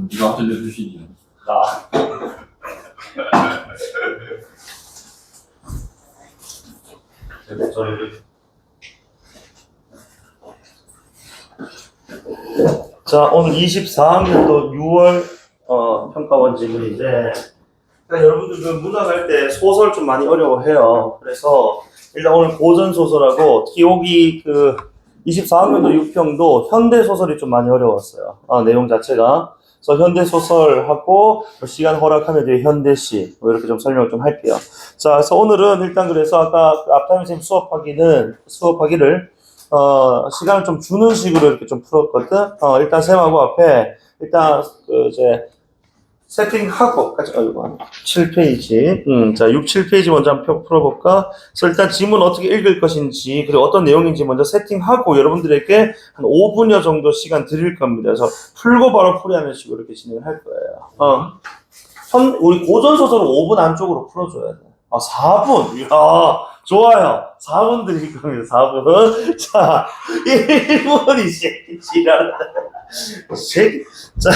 이거 한번 들려주시죠. 아. 자, 오늘 24학년도 6월 평가원 질문인데, 여러분들 그 문학 할 때 소설 좀 많이 어려워해요. 그래서 일단 오늘 고전 소설하고 특히 여기 그 24학년도 6평도 현대 소설이 좀 많이 어려웠어요. 내용 자체가. 그래서 현대 소설하고 시간 허락하면 이제 현대시 뭐 이렇게 좀 설명을 좀 할게요. 자, 그래서 오늘은 일단 그래서 아까 그 앞타임 선생님 수업하기를 시간을 좀 주는 식으로 이렇게 좀 풀었거든. 일단 쌤하고 앞에 일단 그 이제 세팅하고 같이 7페이지. 자, 6, 7페이지 먼저 한번 풀어볼까? 그래서 일단 지문 어떻게 읽을 것인지 그리고 어떤 내용인지 먼저 세팅하고 여러분들에게 한 5분여 정도 시간 드릴 겁니다. 그래서 풀고 바로 풀이하는 식으로 이렇게 진행을 할 거예요. 우리 고전 소설은 5분 안쪽으로 풀어줘야 돼. 4분. 이야, 좋아요. 4분 드릴 겁니다. 4분. 자, 1분이 지랄한다. 자,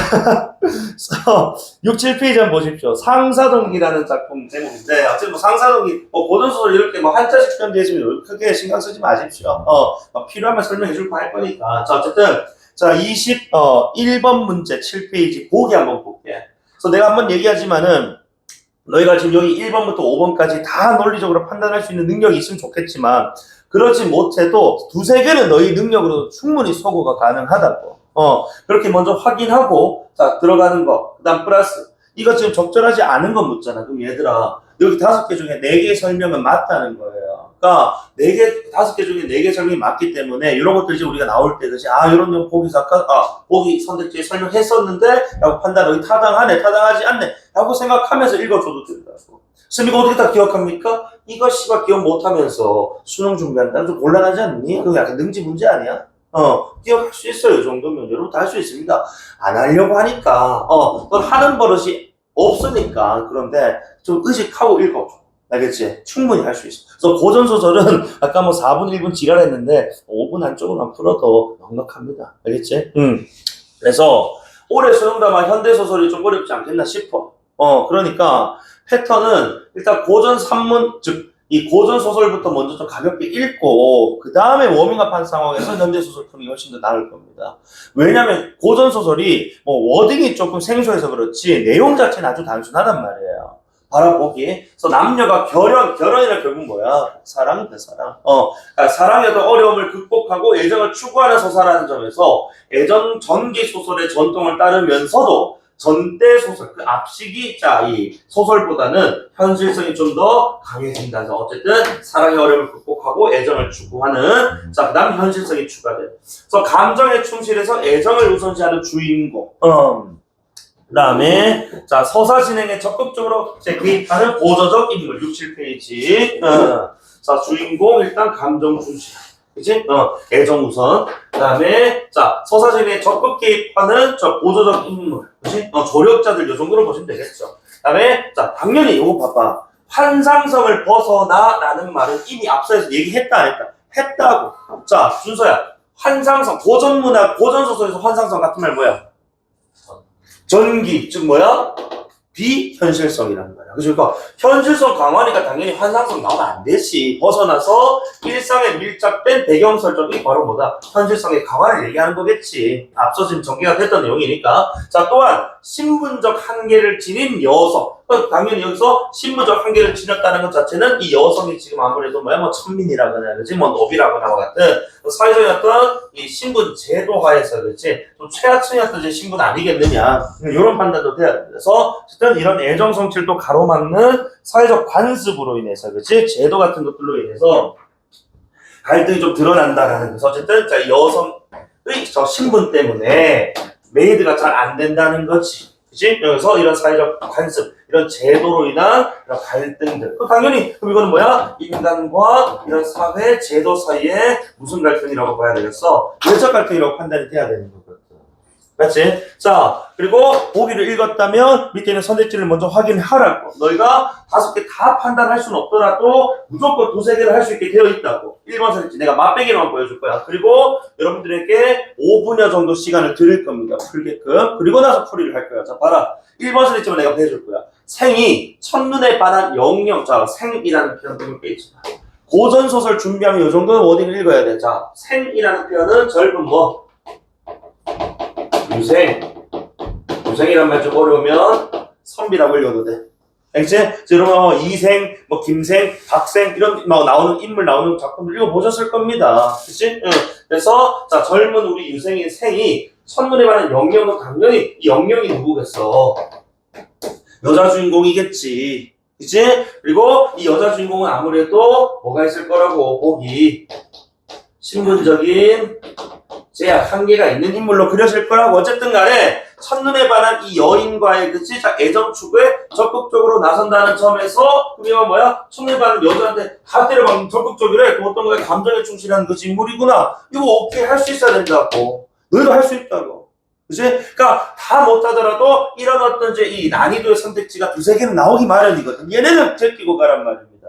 6, 7페이지 한번 보십시오. 상사동기라는 작품 제목인데, 어쨌든 뭐 상사동기, 고전소설 이렇게 뭐 한자씩 편지해주면 크게 신경 쓰지 마십시오. 필요하면 설명해 줄 거 할 거니까. 자, 어쨌든, 자, 1번 문제 7페이지 보기 한번 볼게. 그래서 내가 한번 얘기하지만은, 너희가 지금 여기 1번부터 5번까지 다 논리적으로 판단할 수 있는 능력이 있으면 좋겠지만, 그러지 못해도 두세 개는 너희 능력으로 충분히 소거가 가능하다고. 그렇게 먼저 확인하고, 자, 들어가는 거. 그 다음 플러스. 이거 지금 적절하지 않은 건 묻잖아. 그럼 얘들아, 여기 5개 중에 4개 설명은 맞다는 거예요. 그러니까, 5개 중에 4개 설명이 맞기 때문에, 이런 것들 이제 우리가 나올 때, 그지? 이런 거 보기서 아까, 보기 선택지에 설명했었는데, 라고 판단, 여기 타당하네, 타당하지 않네, 라고 생각하면서 읽어줘도 된다고. 선생님, 이거 어떻게 다 기억합니까? 이거 씨발 기억 못하면서 수능 준비한다는 좀 곤란하지 않니? 그거 약간 능지 문제 아니야? 기억할 수 있어요. 이 정도면 여러분 다 할 수 있습니다. 안 하려고 하니까 그건 하는 버릇이 없으니까. 그런데 좀 의식하고 읽어줘. 알겠지? 충분히 할 수 있어. 그래서 고전소설은 아까 뭐 4분 1분 지랄했는데 5분 안쪽으로만 풀어도 넉넉합니다. 알겠지? 그래서 올해 수능담화 현대소설이 좀 어렵지 않겠나 싶어. 그러니까 패턴은 일단 고전 3문, 즉 이 고전 소설부터 먼저 좀 가볍게 읽고 그 다음에 워밍업한 상황에서 현대 소설 푸는 게 훨씬 더 나을 겁니다. 왜냐하면 고전 소설이 뭐 워딩이 조금 생소해서 그렇지 내용 자체는 아주 단순하단 말이에요. 바라보기. 그래서 남녀가 결혼이란 결국 뭐야? 사랑, 사랑. 그러니까 사랑에도 어려움을 극복하고 애정을 추구하는 소설이라는 점에서 애정 전기 소설의 전통을 따르면서도 전대 소설, 그 앞식이, 이 소설보다는 현실성이 좀 더 강해진다. 그래서 어쨌든 사랑의 어려움을 극복하고 애정을 추구하는, 그 다음 현실성이 추가돼요. 그래서 감정에 충실해서 애정을 우선시하는 주인공. 그 다음에, 서사 진행에 적극적으로 개입하는 보조적 인물, 6, 7페이지. 자, 주인공, 일단 감정 중심. 그치? 애정 우선. 그 다음에, 서사 진행에 적극 개입하는 보조적 인물. 그치? 조력자들 요 정도로 보시면 되겠죠. 그 다음에, 당연히 이거 봐봐. 환상성을 벗어나 라는 말은 이미 앞서서 얘기했다, 안 했다? 했다고. 자, 준서야. 환상성, 고전문학, 고전소설에서 환상성 같은 말 뭐야? 전기, 즉 뭐야? 비현실성이라는 거야. 그러니까 현실성 강화니까 당연히 환상성 나오면 안 되지. 벗어나서 일상에 밀착된 배경 설정이 바로 뭐다? 현실성의 강화를 얘기하는 거겠지. 앞서 지금 전개가 됐던 내용이니까. 자, 또한 신분적 한계를 지닌 여성. 당연히 여기서 신분적 한계를 지녔다는 것 자체는 이 여성이 지금 아무래도 뭐 천민이라거나 그렇지, 뭐 노비라거나 같은 사회적인 어떤 이 신분 제도화에서 그렇지 좀 최하층이었던 이제 신분 아니겠느냐, 이런 판단도 돼야 돼. 그래서 어쨌든 이런 애정 성질도 가로막는 사회적 관습으로 인해서 그렇지 제도 같은 것들로 인해서 갈등이 좀 드러난다라는 거죠. 어쨌든 이 여성의 저 신분 때문에 메이드가 잘 안 된다는 거지. 그치? 여기서 이런 사회적 관습, 이런 제도로 인한 이런 갈등들. 당연히, 그럼 이거는 뭐야? 인간과 이런 사회, 제도 사이에 무슨 갈등이라고 봐야 되겠어? 외적 갈등이라고 판단이 돼야 되는 거거든. 맞지? 자, 그리고 보기를 읽었다면 밑에 있는 선택지를 먼저 확인하라고. 너희가 5개 다 판단할 수는 없더라도 무조건 2-3개를 할 수 있게 되어 있다고. 1번 선택지 내가 맛배기로만 보여줄 거야. 그리고 여러분들에게 5분여 정도 시간을 드릴 겁니다. 풀게끔. 그리고 나서 풀이를 할 거야. 자, 봐라. 1번 선택지만 내가 보여줄 거야. 생이 첫눈에 반한 영영. 자, 생이라는 표현 등을 빼지 마. 고전소설 준비하면 이 정도는 워딩을 읽어야 돼. 자, 생이라는 표현은 젊은 뭐? 유생이란 말 좀 어려우면 선비라고 읽어도 돼. 알겠지? 여러분 뭐 이생, 뭐 김생, 박생 이런 뭐 나오는 인물 나오는 작품들 읽어보셨을 겁니다. 그치? 응. 그래서 자 젊은 우리 유생인 생이 첫눈에 반한 영영은 당연히 이 영영이 누구겠어? 여자 주인공이겠지. 그치? 그리고 이 여자 주인공은 아무래도 뭐가 있을 거라고 보기 신분적인 제약 한계가 있는 인물로 그려질 거라고. 어쨌든 간에 첫눈에 반한 이 여인과의 그치? 자, 애정 추구에 적극적으로 나선다는 점에서 그러면 뭐야? 첫눈에 반한 여자한테 다 때려박는 적극적이래. 그 어떤 거에 감정에 충실한 그 인물이구나. 이거 오케이 할 수 있어야 된다고. 너희도 할 수 있다고. 그치? 그러니까 다 못하더라도 이런 어떤 이제 이 난이도의 선택지가 2-3개는 나오기 마련이거든. 얘네는 제끼고 가란 말입니다.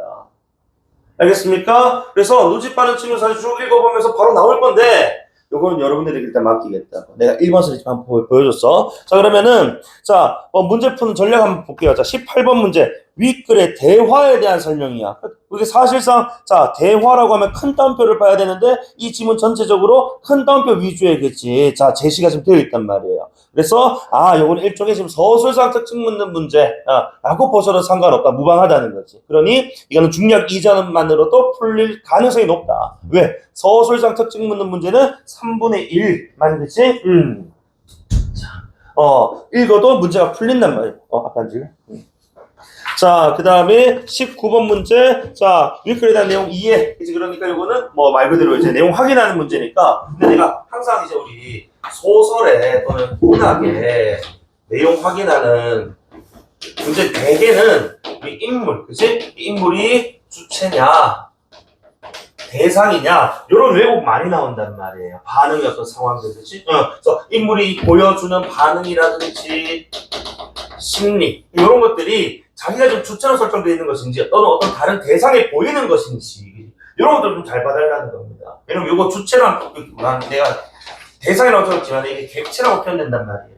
알겠습니까? 그래서 눈치 빠른 친구 사실 쭉 읽어보면서 바로 나올 건데 요거는 여러분들에게 일단 맡기겠다. 내가 1번 선택지 한번 보여줬어. 자, 그러면은 자, 문제 푸는 전략 한번 볼게요. 자, 18번 문제. 윗글의 대화에 대한 설명이야. 이게 사실상 자, 대화라고 하면 큰 따옴표를 봐야 되는데 이 지문 전체적으로 큰 따옴표 위주이겠지. 자, 제시가 지금 되어 있단 말이에요. 그래서 요거는 일종의 지금 서술상 특징 묻는 문제 라고 보셔도 상관없다. 무방하다는 거지. 그러니 이거는 중략 이전만으로도 풀릴 가능성이 높다. 왜? 서술상 특징 묻는 문제는 3분의 1만 그치? 읽어도 문제가 풀린단 말이에요. 아까 안 질래? 자, 그 다음에 19번 문제. 자, 윗글에 대한 내용 이해. 이제 그러니까 이거는 뭐 말 그대로 이제 내용 확인하는 문제니까. 근데 내가 항상 이제 우리 소설에 또는 문학에 내용 확인하는 문제 대개는 우리 인물, 그치? 인물이 주체냐, 대상이냐, 이런 왜곡 많이 나온단 말이에요. 반응의 어떤 상황들, 그치? 그래서 인물이 보여주는 반응이라든지 심리, 이런 것들이 자기가 좀 주체로 설정되어 있는 것인지 또는 어떤 다른 대상에 보이는 것인지 이런 것들 좀 잘 봐달라는 겁니다. 왜냐면 이거 주체랑 내가 대상이라고 적었지만 이게 객체라고 표현된단 말이에요.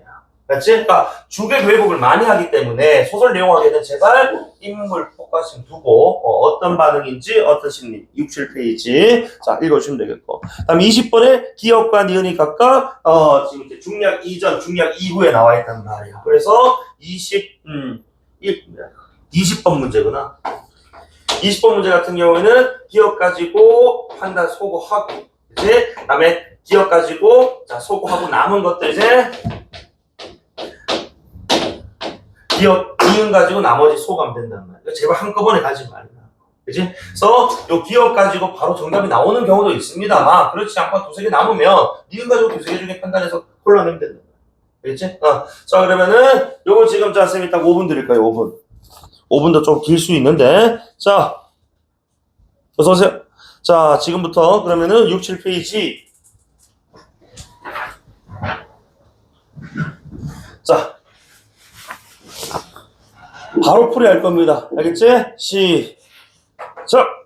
그렇지? 그러니까 주객 왜곡을 많이 하기 때문에 소설 내용하기에는 제발 인물 포커싱 두고 어떤 반응인지 어떤 심리 67페이지 자 읽어주시면 되겠고 다음 20번에 기억과 니은이 각각 지금 이제 중략 이전 중략 이후에 나와 있단 말이에요. 그래서 20번 문제구나. 20번 문제 같은 경우에는 기억 가지고 판단 소거하고 이제 그다음에 기억 가지고 자 소거하고 남은 것들 이제 기억 이응 가지고 나머지 소감된단 말이야. 그러니까 제발 한꺼번에 가지 말라. 그치? 그래서 요 기억 가지고 바로 정답이 나오는 경우도 있습니다만 그렇지 않고 2-3개 남으면 니은 가지고 2-3개 중에 판단해서 골라내면 된다. 알겠지? 자 그러면은 요거 지금 자 쌤이 딱 5분 드릴 거예요. 5분도 좀 길 수 있는데 자 어서오세요. 자 지금부터 그러면은 6-7페이지 자 바로 풀이할 겁니다. 알겠지? 시작!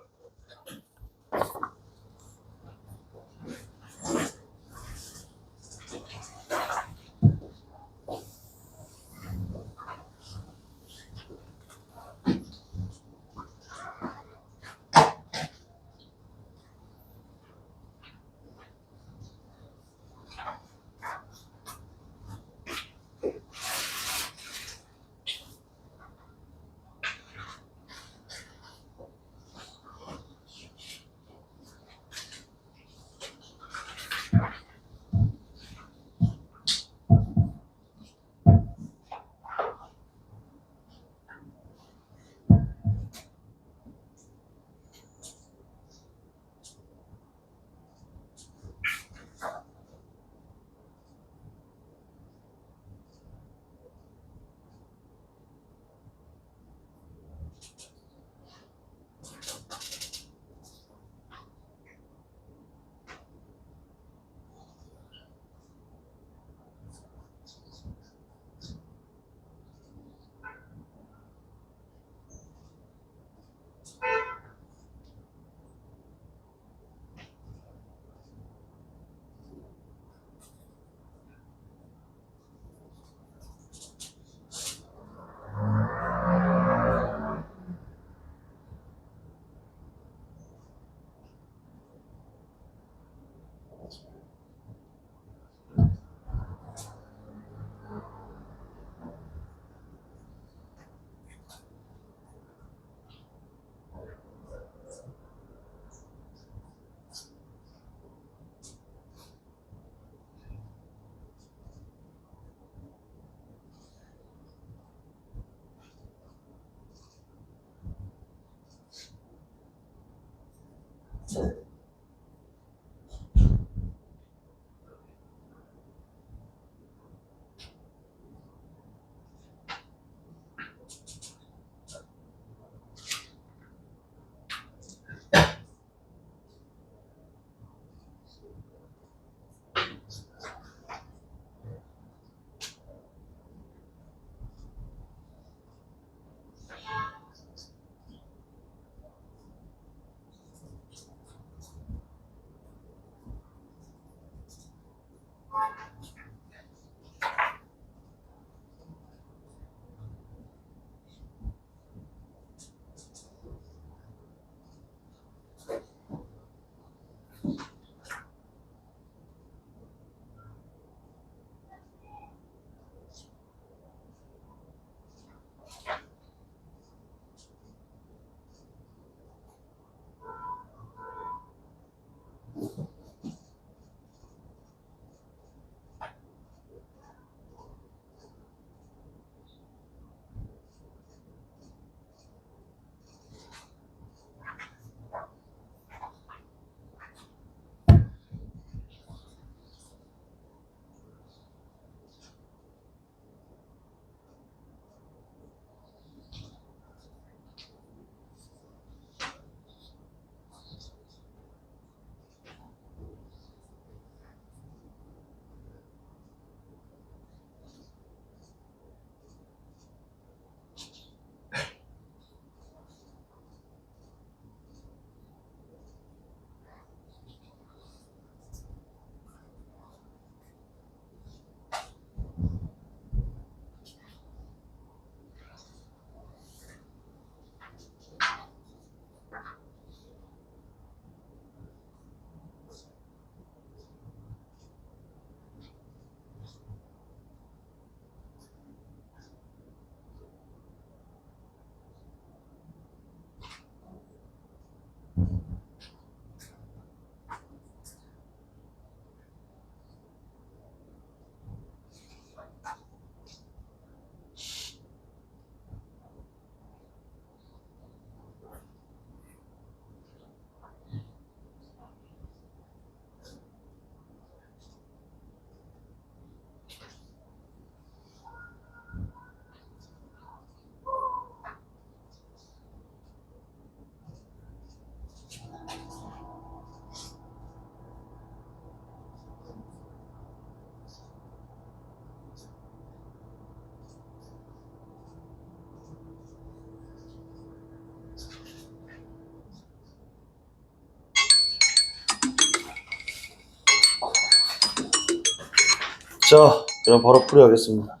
자, 그럼 바로 풀이하겠습니다.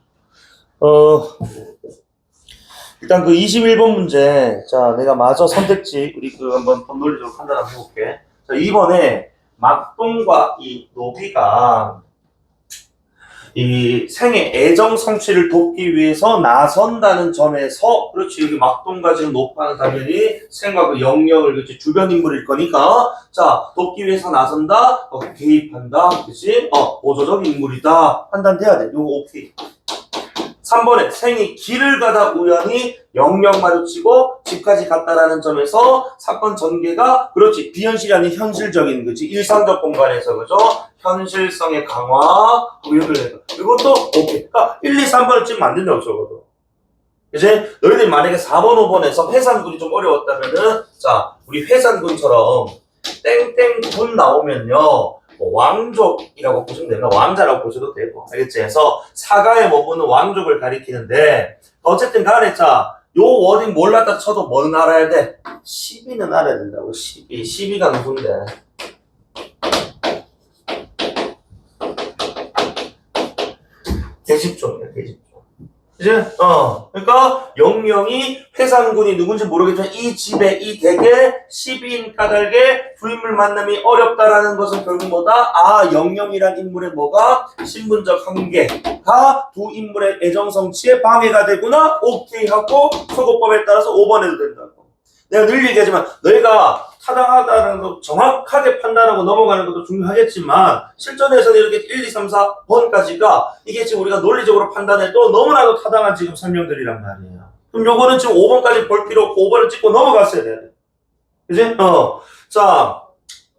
일단 그 21번 문제, 자, 내가 마저 선택지, 우리 그 한번 논리적으로 판단 한번 해볼게. 자, 2번에 막동과 이 노비가 이 생의 애정 성취를 돕기 위해서 나선다는 점에서, 그렇지, 여기 막동과 지금 노파는 당연히 생과 그 영역을, 그렇지, 주변 인물일 거니까, 자, 돕기 위해서 나선다, 개입한다, 그렇지, 보조적 인물이다, 판단돼야 돼. 요거 오케이. 3번에 생이 길을 가다 우연히 영역 마주치고 집까지 갔다라는 점에서 사건 전개가, 그렇지, 비현실이 아닌 현실적인, 그치, 일상적 공간에서, 그죠, 현실성의 강화, 연결해서 이것도 오케이. 그러니까 1, 2, 3번을 찍으면 안 된다고 적어도. 이제 너희들이 만약에 4번, 5번에서 회산군이 좀 어려웠다면은, 자, 우리 회산군처럼 땡땡군 나오면요, 뭐 왕족이라고 보시면 됩니다. 왕자라고 보셔도 되고, 알겠지? 그래서 사가의 머무는 왕족을 가리키는데, 어쨌든 간에, 자, 요 워딩 몰랐다 쳐도 뭐는 알아야 돼? 12는 알아야 된다고. 12가 누군데? 계집종이야, 계집종. 이제, 그러니까, 영영이 회상군이 누군지 모르겠지만, 이 집에, 이 댁에 12인 까닭에 주인물 만남이 어렵다라는 것은 결국 뭐다? 아, 영영이란 인물의 뭐가? 신분적 한계가 두 인물의 애정성취에 방해가 되구나? 오케이 하고, 소거법에 따라서 5번 해도 된다고. 내가 늘 얘기하지만, 너희가 타당하다는 거 정확하게 판단하고 넘어가는 것도 중요하겠지만, 실전에서는 이렇게 1, 2, 3, 4번까지가 이게 지금 우리가 논리적으로 판단해도 너무나도 타당한 지금 설명들이란 말이에요. 그럼 요거는 지금 5번까지 볼 필요 없고 5번을 찍고 넘어갔어야 돼요. 그지? 자,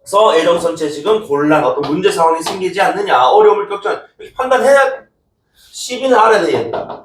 그래서 애정선체 지금 곤란 어떤 문제 상황이 생기지 않느냐 어려움을 겪지 않 이렇게 판단해야 시비는 알아야 된다.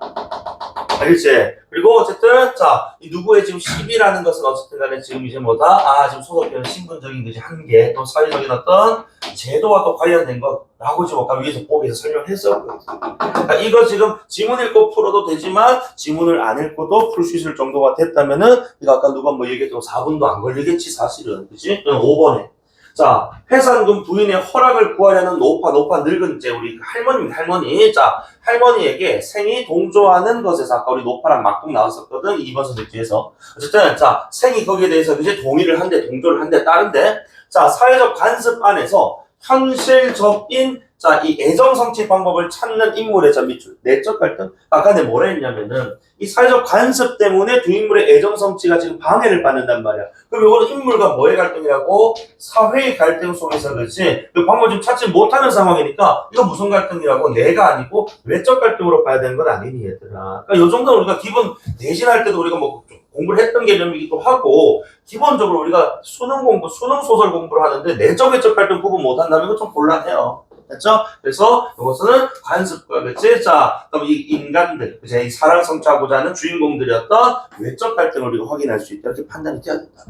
알겠지? 그리고 어쨌든 자, 이 누구의 지금 시비라는 것은 어쨌든 간에 지금 이제 뭐다? 아, 지금 소속되는 신분적인 그지 한계 또 사회적인 어떤 제도와 또 관련된 것라고 지금 아까 위에서 보기에서 설명했어. 그러니까 이거 지금 지문 읽고 풀어도 되지만 지문을 안 읽고도 풀 수 있을 정도가 됐다면은 이거 아까 누가 뭐 얘기했던 4분도 안 걸리겠지 사실은. 그치? 5번에. 자, 해산금 부인의 허락을 구하려는 노파 늙은 이제 우리 할머니입니다. 할머니. 자, 할머니에게 생이 동조하는 것에서 아까 우리 노파랑 막동 나왔었거든. 2번 선택 뒤에서. 어쨌든 자, 생이 거기에 대해서 이제 동의를 한대, 동조를 한대, 따른데. 자, 사회적 간섭 안에서 현실적인 자, 이 애정 성취 방법을 찾는 인물의 자 밑줄. 내적 갈등? 아까 내가 뭐라 했냐면은 이 사회적 간섭 때문에 두 인물의 애정 성취가 지금 방해를 받는단 말이야. 그럼 이거는 인물과 뭐의 갈등이라고? 사회의 갈등 속에서 그렇지. 그 방법을 지금 찾지 못하는 상황이니까 이거 무슨 갈등이라고? 내가 아니고 외적 갈등으로 봐야 되는 건 아니니 얘들아. 그러니까 요 정도는 우리가 기본 대신할 때도 우리가 뭐 공부를 했던 개념이기도 하고 기본적으로 우리가 수능 공부, 수능 소설 공부를 하는데 내적 외적 갈등 구분 못한다면 이거 좀 곤란해요. 됐죠? 그래서 이것은 관습과 그치? 자, 그럼 이 인간들, 그치? 이 사랑을 성취하고자 하는 주인공들이었던 외적 갈등을 우리가 확인할 수 있다. 이렇게 판단이 돼야 된다.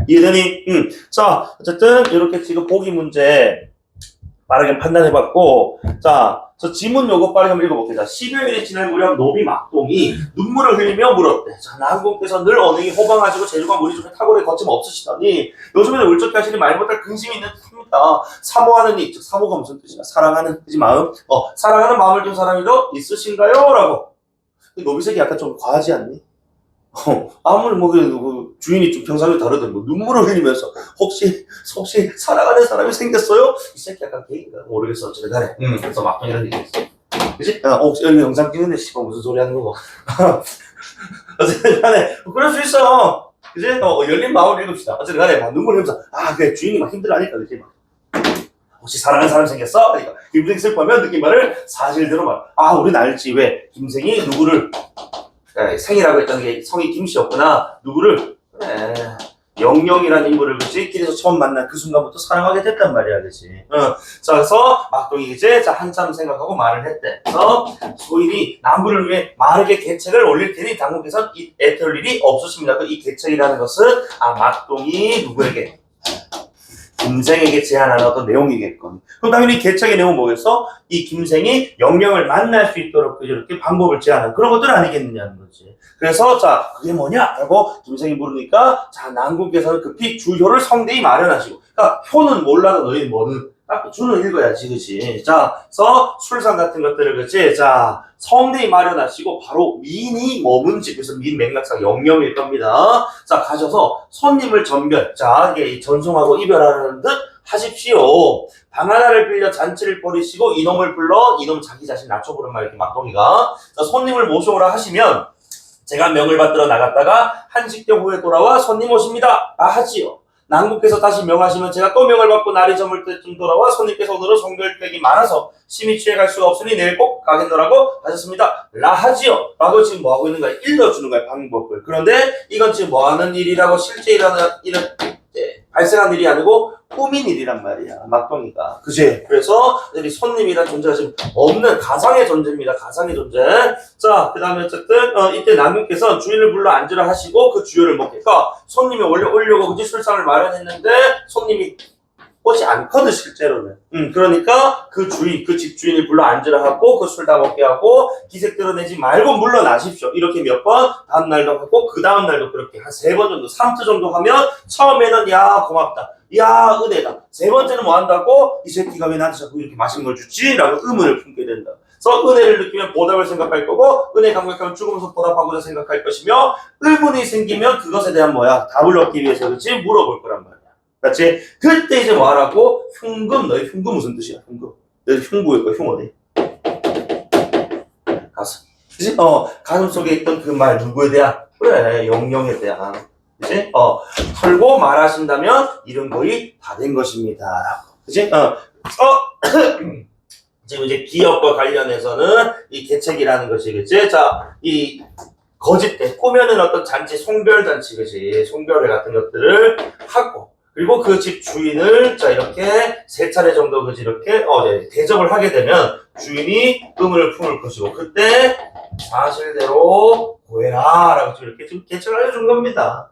이해되니? 자, 어쨌든 이렇게 지금 보기 문제 빠르게 판단해봤고, 자, 저 지문 요거 빨리 한번 읽어볼게요. 10여일이 지날 무렵 노비 막동이 눈물을 흘리며 물었대. 자, 나한공께서 늘 언행이 호방하시고 재주가 무리 중에 탁월에 거침없으시더니 요즘에는 울적해 하시니 말 못할 근심이 있는 듯합니다. 사모하는 이, 즉 사모가 무슨 뜻이야? 사랑하는 그지 마음? 사랑하는 마음을 둔 사람이 더 있으신가요? 라고. 노비색이 약간 좀 과하지 않니? 아무리 뭐 그 주인이 좀 평상시 다르든 뭐 눈물을 흘리면서 혹시 사랑하는 사람이 생겼어요? 이 새끼 약간 게인가 모르겠어. 어쨌든 간에 그래서 막 이런 얘기 했어. 그치? 여기 영상 찍는데 씨발 무슨 소리 하는 거고. 어쨌든 간에 그럴 수 있어. 그치? 열린 마음을 읽읍시다. 어쨌든 간에 막 눈물 흘리면서 그래 주인이 막 힘들어하니까 그치? 막 혹시 사랑하는 사람 생겼어? 그러니까 김생이 슬퍼하면 느낀 말을 사실대로 말. 우린 알지. 왜? 김생이 누구를 생이라고 했던 게 성이 김씨였구나. 누구를? 그래. 영영이라는 인물을 그치? 길에서 처음 만난 그 순간부터 사랑하게 됐단 말이야, 그치? 자, 그래서 막동이 이제 한참 생각하고 말을 했대. 그래서 소인이 남부를 위해 마르게 계책을 올릴 테니 당국에선 애떨 일이 없으십니다. 이 계책이라는 것은 막동이 누구에게? 김생에게 제안하는 어떤 내용이겠건. 그럼 당연히 계책의 내용은 뭐겠어? 이 김생이 영영을 만날 수 있도록 이렇게 방법을 제안하는 그런 것들 아니겠느냐는 거지. 그래서 자 그게 뭐냐? 라고 김생이 물으니까 자 난군께서는 급히 주효를 성대히 마련하시고 그러니까 효는 몰라도 너희 뭐는 딱 주는 읽어야지 그치? 자 그래서 술상 같은 것들을 그치? 자 성대히 마련하시고 바로 민이 머문 집 그래서 민 맥락상 영영일 겁니다. 자 가셔서 손님을 전별 자 이게 전송하고 이별하는 듯 하십시오. 방 하나를 빌려 잔치를 벌이시고 이놈을 불러 이놈 자기 자신 낮춰 부른 말 이렇게 막동이가 자, 손님을 모셔오라 하시면 제가 명을 받들어 나갔다가 한식경 후에 돌아와 손님 오십니다. 하지요. 난국께서 다시 명하시면 제가 또 명을 받고 날이 저물 때쯤 돌아와 손님께서 오늘은 성별백이 많아서 심히 취해갈 수가 없으니 내일 꼭 가겠노라고 하셨습니다. 하지요. 라고 지금 뭐 하고 있는 거야? 일러주는 거야 방법을. 그런데 이건 지금 뭐 하는 일이라고 실제 일하는 발생한 일이 아니고 꾸민 일이란 말이야. 막동이가. 그치? 그래서 이 손님이란 존재가 지금 없는 가상의 존재입니다. 가상의 존재. 자, 그 다음에 어쨌든 이때 남군께서 주인을 불러 앉으라 하시고 그 주요를 먹겠까 손님이 원래 오려고 그지 술상을 마련했는데 손님이 오지 않거든 실제로는. 그러니까 그 주인, 그 집주인을 불러 앉으라 하고 그 술 다 먹게 하고 기색 드러내지 말고 물러나십시오. 이렇게 몇 번 다음 날도 하고 그 다음 날도 그렇게 한 3번 정도 3트 정도 하면 처음에는 야 고맙다. 야 은혜다. 3번째는 뭐 한다고? 이 새끼가 왜 나한테 자꾸 이렇게 맛있는 걸 주지? 라고 의문을 품게 된다. 그래서 은혜를 느끼면 보답을 생각할 거고 은혜 감격하면 죽으면서 보답하고자 생각할 것이며 의문이 생기면 그것에 대한 뭐야? 답을 얻기 위해서 그렇지? 물어볼 거란 말이야. 그렇지? 그때 이제 뭐 하라고? 흉금. 너희 흉금 무슨 뜻이야? 흉금. 너희 흉부일 거야. 흉 어디? 가슴. 그치? 가슴 속에 있던 그 말 누구에 대한? 그래, 영영에 대한. 그치? 털고 말하신다면 이런 거의 다 된 것입니다. 라고. 그치? 지금 이제 기업과 관련해서는 이 계책이라는 것이, 그치? 자, 이 거짓대, 꾸며낸 어떤 잔치, 송별잔치, 그치? 송별회 같은 것들을 하고, 그리고 그 집 주인을 자 이렇게 세 차례 정도 그지 이렇게 네, 대접을 하게 되면 주인이 의문을 품을 것이고 그때 사실대로 고해라라고 이렇게 지금 계책을 알려준 겁니다.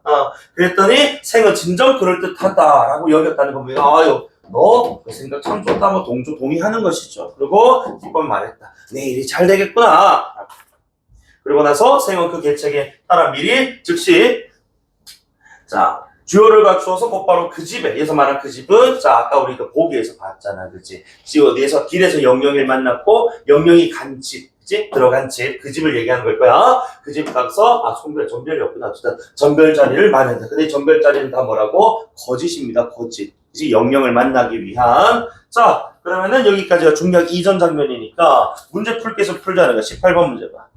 그랬더니 생은 진정 그럴듯하다라고 여겼다는 겁니다. 아유 너 그 생각 참 좋다 뭐 동의하는 것이죠. 그리고 기뻐 말했다. 내 일이 잘 되겠구나. 그러고 나서 생은 그 계책에 따라 미리 즉시 자 주요를 갖추어서 곧바로 그 집에 여기서 말한 그 집은 자 아까 우리가 보기에서 봤잖아 그치 어디에서 길에서 영영이를 만났고 영영이 간 집 그치 들어간 집 그 집을 얘기하는 걸 거야 그 집 가서 전별이 없구나 어쨌든 전별 자리를 마련한다 근데 전별 자리는 다 뭐라고 거짓입니다 거짓 그치 영영을 만나기 위한 자 그러면은 여기까지가 중략 이전 장면이니까 문제 풀기에서 풀자는 거 18번 문제 봐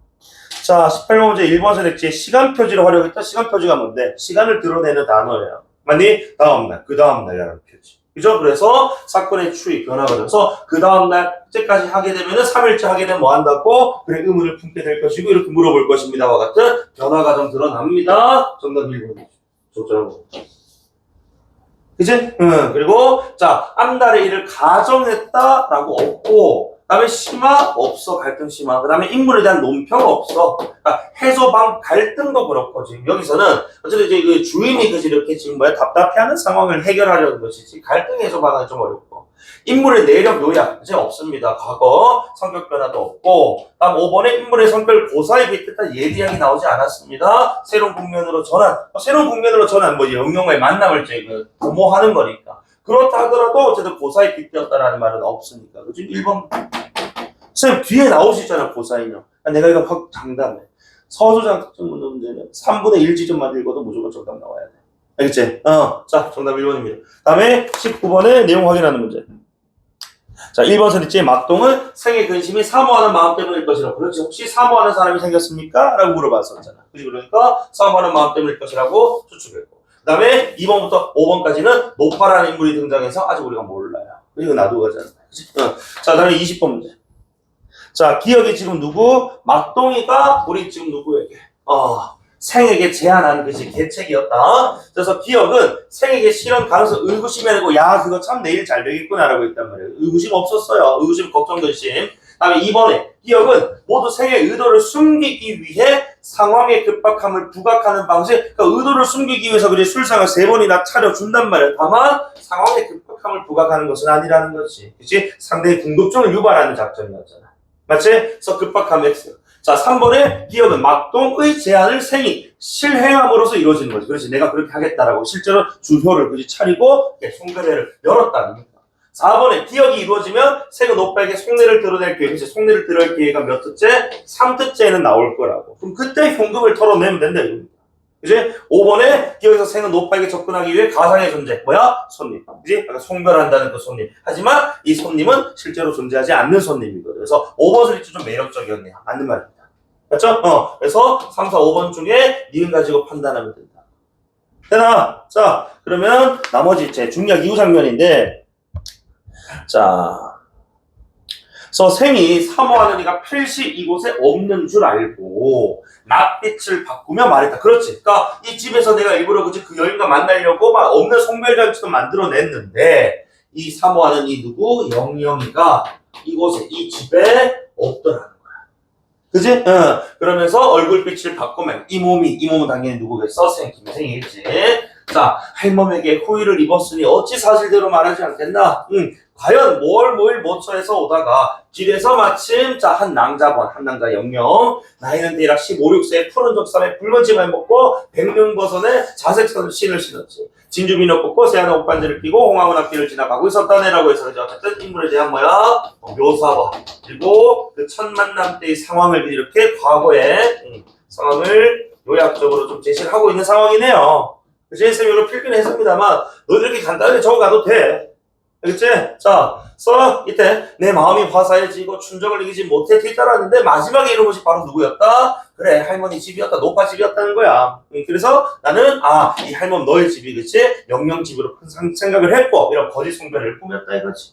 자, 18번 문제 1번 선택지에 시간 표지를 활용했다. 시간 표지가 뭔데? 시간을 드러내는 단어예요. 맞니? 다음날, 그 다음날이라는 표지. 그죠? 그래서 사건의 추이, 변화가 돼서 그 다음날, 이제까지 하게 되면은 3일째 하게 되면 뭐 한다고? 그래, 의문을 품게 될 것이고, 이렇게 물어볼 것입니다와 같은 변화 과정 드러납니다. 정답 1번이죠. 좋죠. 그지? 그리고, 자, 앞날의 일을 가정했다라고 없고, 그 다음에 심화 없어 갈등 심화 그 다음에 인물에 대한 논평 없어 그러니까 해소방 갈등도 그렇고 지금 여기서는 어쨌든 이제 그 주인이 그지 이렇게 지금 답답해하는 상황을 해결하려는 것이지 갈등 해소방은 좀 어렵고 인물의 내력 요약 이제 없습니다 과거 성격 변화도 없고 다음 5번에 인물의 성별 고사에 빗댔다 예리하게 나오지 않았습니다 새로운 국면으로 전환 뭐 영영과의 만남을 이제 그 도모하는 거니까 그렇다 하더라도 어쨌든 고사에 빗대었다라는 말은 없으니까. 그치? 1번. 선생님, 뒤에 나오시잖아, 고사인형. 내가 이거 확 장담해. 서술장 특정 문제는 3분의 1 지점만 읽어도 무조건 정답 나와야 돼. 알겠지? 자, 정답 1번입니다. 다음에 19번에 내용 확인하는 문제. 자, 1번 선택지의 막동은 생의 근심이 사모하는 마음 때문일 것이라고. 그렇지. 혹시 사모하는 사람이 생겼습니까? 라고 물어봤었잖아. 그러니까 사모하는 마음 때문일 것이라고 추측했고. 그 다음에 2번부터 5번까지는 노파라는 인물이 등장해서 아직 우리가 몰라요. 이거 놔두고 가잖아. 자, 다음에 20번 문제. 자, 기억이 지금 누구? 막동이가 우리 지금 누구에게? 생에게 제안한 그지 계책이었다. 그래서 기억은 생에게 실현 가능성 의구심이 아니고 야 그거 참 내일 잘 되겠구나라고 했단 말이에요. 의구심 없었어요. 의구심 걱정 근심. 다음에 2번에 기억은 모두 생의 의도를 숨기기 위해 상황의 급박함을 부각하는 방식 그러니까 의도를 숨기기 위해서 그래 술상을 3번이나 차려준단 말이에요. 다만 상황의 급박함을 부각하는 것은 아니라는 거지. 그치? 상대의 궁금증을 유발하는 작전이었잖아. 맞지? 그래서 급박함 X. 자, 3번에 기억은 막동의 제안을 생이 실행함으로써 이루어지는 거지. 그렇지. 내가 그렇게 하겠다라고 실제로 주효를 그지 차리고 송별회를 열었다는 거야. 4번에 기억이 이루어지면 생은 오빠에게 속내를 드러낼 기회. 그치? 속내를 드러낼 기회가 몇 특제? 3특제에는 나올 거라고. 그럼 그때 현금을 털어내면 된다 이겁니다. 그치? 5번에 기억에서 생은 오빠에게 접근하기 위해 가상의 존재. 뭐야? 손님. 그치? 아까 송별한다는 그 손님. 하지만 이 손님은 실제로 존재하지 않는 손님이거든. 그래서 5번 소리도 좀 매력적이었네요. 맞는 말입니다. 맞죠? 그래서 3, 4, 5번 중에 니은 가지고 판단하면 된다. 되나? 자, 그러면 나머지 제 중략 이후 장면인데 자, 그래서 생이 사모하는 이가 필시 이곳에 없는 줄 알고 낯빛을 바꾸며 말했다. 그렇지. 그러니까 이 집에서 내가 일부러 그 여인과 만나려고 막 없는 송별잔치도 만들어냈는데 이 사모하는 이 누구? 영영이가 이곳에 이 집에 없더라는 거야. 그지? 그러면서 얼굴빛을 바꾸면 이 몸은 당연히 누구겠어? 김생이겠지. 자, 할멈에게 호의를 입었으니 어찌 사실대로 말하지 않겠나? 과연 뭘 모처에서 오다가 길에서 마침 한 낭자 영영 나이는 대략 15, 16세에 푸른 적삼에 붉은 치마를 먹고 백릉버선에 자색선 신을 신었지. 진주민을 꽂고 새하얀 옷반지를 끼고 홍황은 앞길을 지나가고 있었다네라고 해서 어쨌든 인물에 대한 묘사와 그리고 그 첫 만남 때의 상황을 이렇게 과거의 상황을 요약적으로 좀 제시를 하고 있는 상황이네요. 그치? 쌤이 이걸 필기는 했습니다만 너희들 이렇게 간단하게 적어가도 돼. 알겠지? 자, 이때 내 마음이 화사해지고 충정을 이기지 못해 뒤따랐는데 마지막에 이런 것이 바로 누구였다? 그래, 할머니 집이었다. 노파 집이었다는 거야. 그래서 나는 이 할머니 너의 집이 그치? 영영 집으로 생각을 했고 이런 거짓 송별을 꾸몄다 이거지.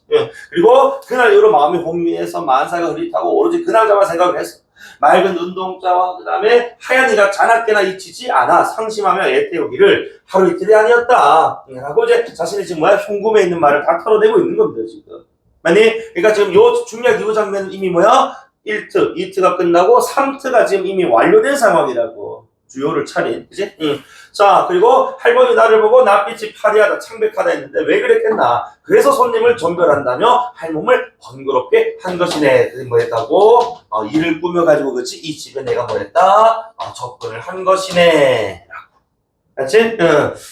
그리고 그날 이후로 마음이 혼미해서 만사가 흐릿하고 오로지 그날자만 생각을 했어. 맑은 눈동자와 그 다음에 하얀 이가 자나깨나 잊히지 않아 상심하며 애태우기를 하루 이틀이 아니었다. 라고 이제 자신이 지금 뭐야? 흉금에 있는 말을 다 털어내고 있는 겁니다, 지금. 그러니까 지금 요 중략 이후 장면은 이미 뭐야? 1트, 2트가 끝나고 3트가 지금 이미 완료된 상황이라고. 주요를 차린, 그지? 자, 그리고 할머니 나를 보고 낯빛이 파리하다, 창백하다 했는데 왜 그랬겠나? 그래서 손님을 전별한다며 할멈을 번거롭게 한 것이네. 그게 뭐였다고? 일을 꾸며가지고, 그치? 이 집에 내가 뭐랬다? 접근을 한 것이네. 그치?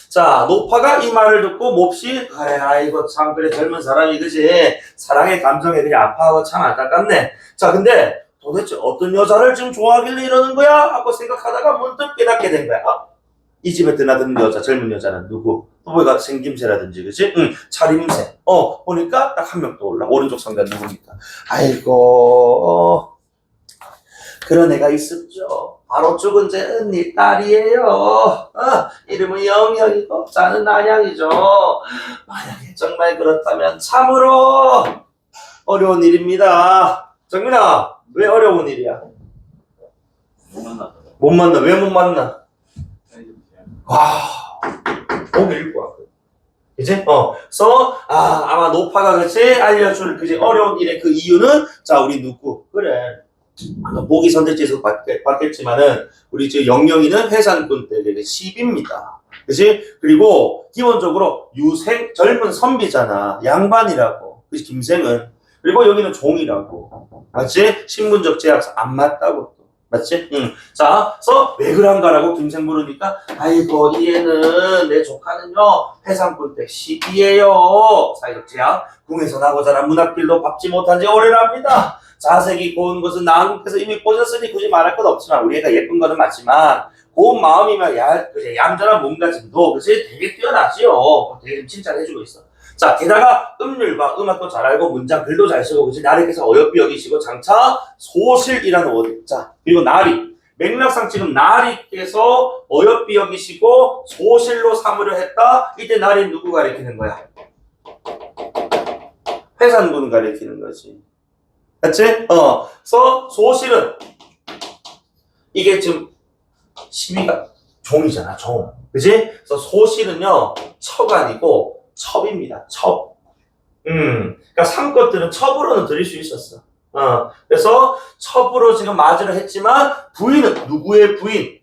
자, 노파가 이 말을 듣고 몹시, 아이고, 참, 그래, 젊은 사람이, 그지? 사랑의 감정에 그냥 아파하고 참 안타깝네. 자, 근데 도대체 어떤 여자를 지금 좋아하길래 이러는 거야? 하고 생각하다가 문득 깨닫게 된 거야. 이 집에 드나드는 여자, 젊은 여자는 누구? 또 뭐가 생김새라든지, 그치? 차림새. 보니까 딱 한 명 떠올라. 오른쪽 상단 누굽니까? 아이고, 그런 애가 있었죠. 바로 죽은 제 언니 딸이에요. 이름은 영영이고, 자는 난양이죠. 만약에 정말 그렇다면 참으로 어려운 일입니다. 정민아, 왜 어려운 일이야? 못 만나. 못 만나. 왜 못 만나? 와, 오늘 읽고 왔거든. 그치? 그래서, 아마 노파가 그치? 알려줄, 그치? 어려운 일의 그 이유는, 자, 우리 누구? 그래. 보기 선택지에서 봤겠지만은, 우리 지금 영영이는 회산꾼 때 10입니다. 그치? 그리고, 기본적으로, 유생, 젊은 선비잖아. 양반이라고. 그치? 김생은. 그리고 여기는 종이라고. 맞지? 신분적 제약서 안 맞다고. 맞지? 자, 그래서 왜 그런가라고 김생 물으니까, 아이고, 이 애는 내 조카는요, 회상꾼 때 10이에요. 사회적 제약. 궁에서 나고 자란 문학길도 밟지 못한 지 오래랍니다. 자색이 고운 것은 나한테서 이미 꽂았으니 굳이 말할 것 없지만, 우리 애가 예쁜 거는 맞지만, 고운 마음이면 얌전한 몸가짐도, 그치? 되게 뛰어나지요. 되게 좀 칭찬해주고 있어. 자, 게다가 음률과 음악도 잘 알고 문장 글도 잘 쓰고, 그치? 나리께서 어여삐 여기시고 장차 소실이라는 원. 자, 그리고 나리. 맥락상 지금 나리께서 어여삐 여기시고 소실로 삼으려 했다. 이때 나리는 누구 가리키는 거야? 회산군 가리키는 거지. 맞지? 그래서 소실은 이게 지금 시비가 종이잖아, 종. 그치? 그래서 소실은요, 척 아니고 첩입니다. 첩. 그러니까 삼것들은 첩으로는 드릴 수 있었어. 그래서 첩으로 지금 맞으려 했지만 부인은 누구의 부인?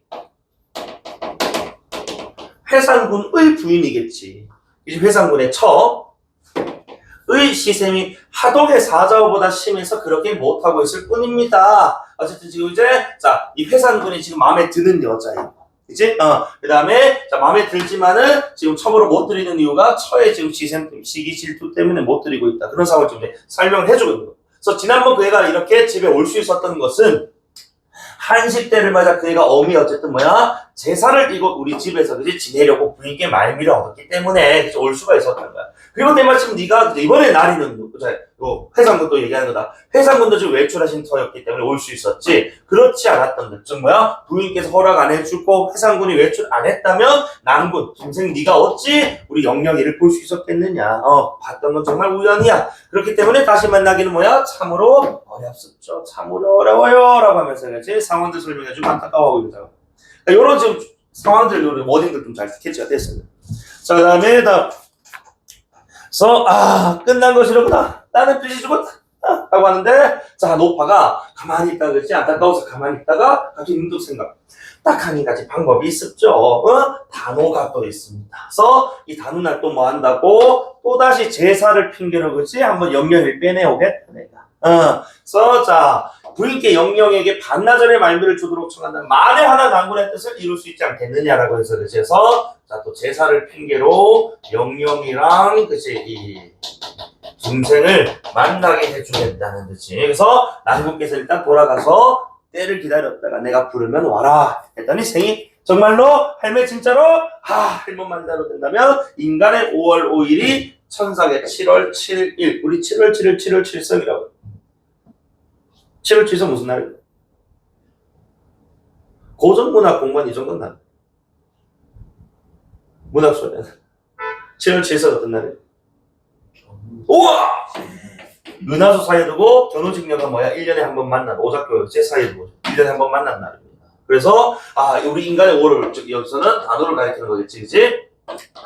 회산군의 부인이겠지. 이제 회산군의 첩의 시샘이 하동의 사자오보다 심해서 그렇게 못하고 있을 뿐입니다. 어쨌든 지금 이제 자, 이 회산군이 지금 마음에 드는 여자예요. 그치? 그 다음에, 자, 마음에 들지만은 지금 첩으로 못 드리는 이유가 처의 지금 시기 질투 때문에 못 드리고 있다. 그런 상황을 좀 설명을 해주고 있는 거예요. 그래서 지난번 그 애가 이렇게 집에 올 수 있었던 것은 한식 때를 맞아 그 애가 어미 어쨌든 뭐야? 제사를 이곳 우리 집에서 그지 지내려고 부인께 말미를 얻었기 때문에 올 수가 있었던 거야. 그리고 때마침 네가 이번에 나리는 회상군도 얘기하는 거다. 회상군도 지금 외출하신 터였기 때문에 올 수 있었지. 그렇지 않았던 것. 즉 뭐야? 부인께서 허락 안 해주고 회상군이 외출 안 했다면 남군 김생 네가 어찌 우리 영영이를 볼 수 있었겠느냐. 봤던 건 정말 우연이야. 그렇기 때문에 다시 만나기는 뭐야? 참으로 어렵습죠. 참으로 어려워요. 라고 하면서 그렇지? 상황들 설명해주고 안타까워하고 있는 상황. 요런 지금 상황들, 요런 워딩들 좀 잘 스케치가 됐어요. 자, 그 다음에 끝난 것이로구나. 나는 빚이 죽었다. 라고 하는데, 자, 노파가 가만히 있다가 그렇지? 안타까워서 가만히 있다가 갑자기 문득 생각. 딱 한 가지 방법이 있었죠. 단호가 또 있습니다. 그래서 이 단호날 또 뭐 한다고? 또다시 제사를 핑계로 그렇지? 한번 영영을 빼내오겠다, 내가. 그래서 자, 부인께 영영에게 반나절의 말미를 주도록 청한다는 만에 하나 난군의 뜻을 이룰 수 있지 않겠느냐라고 해서 그래서 자, 또 제사를 핑계로 영영이랑 그치 이 김생을 만나게 해주겠다는 뜻이. 그래서 난군께서 일단 돌아가서 때를 기다렸다가 내가 부르면 와라 했더니 생이 정말로 할매 진짜로 할멈만대로 된다면 인간의 5월 5일이 천상의 7월 7일 우리 7월 7일 7월 7성이라고. 7월 7성 무슨 날이에요? 고전문학 공부한 이 정도는 난 문학 소리는 7월 7성 어떤 날이에요? 우와! 은하수 사이에 두고 견우직녀가 뭐야? 1년에 한 번 만난 오작교 제 사이에 두고 1년에 한 번 만난 날입니다. 그래서 우리 인간의 5월, 즉 여기서는 단어를 가리키는 거겠지, 그치?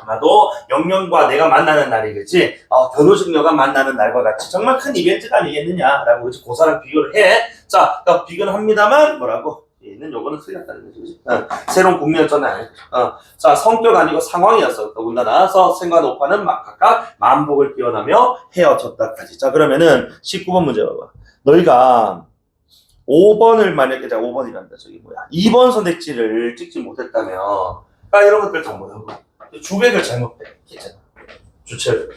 아마도 영영과 내가 만나는 날이겠지. 견우직녀가 만나는 날과 같이 정말 큰 이벤트가 아니겠느냐라고 그치? 고사랑 비교를 해. 자, 그러니까 비교는 합니다만 뭐라고? 얘는 요거는 틀렸다는 거지. 새로운 국면전은 아니고. 자, 성격 아니고 상황이었어. 더군다나 생과 노파는 각각 만복을 끼워나며 헤어졌다까지. 자, 그러면은 19번 문제 봐봐. 너희가 5번을 만약에 5번이란다. 저기 뭐야? 2번 선택지를 찍지 못했다면 이런 것들 다 뭐라고? 주객을 잘못했잖아. 주체를.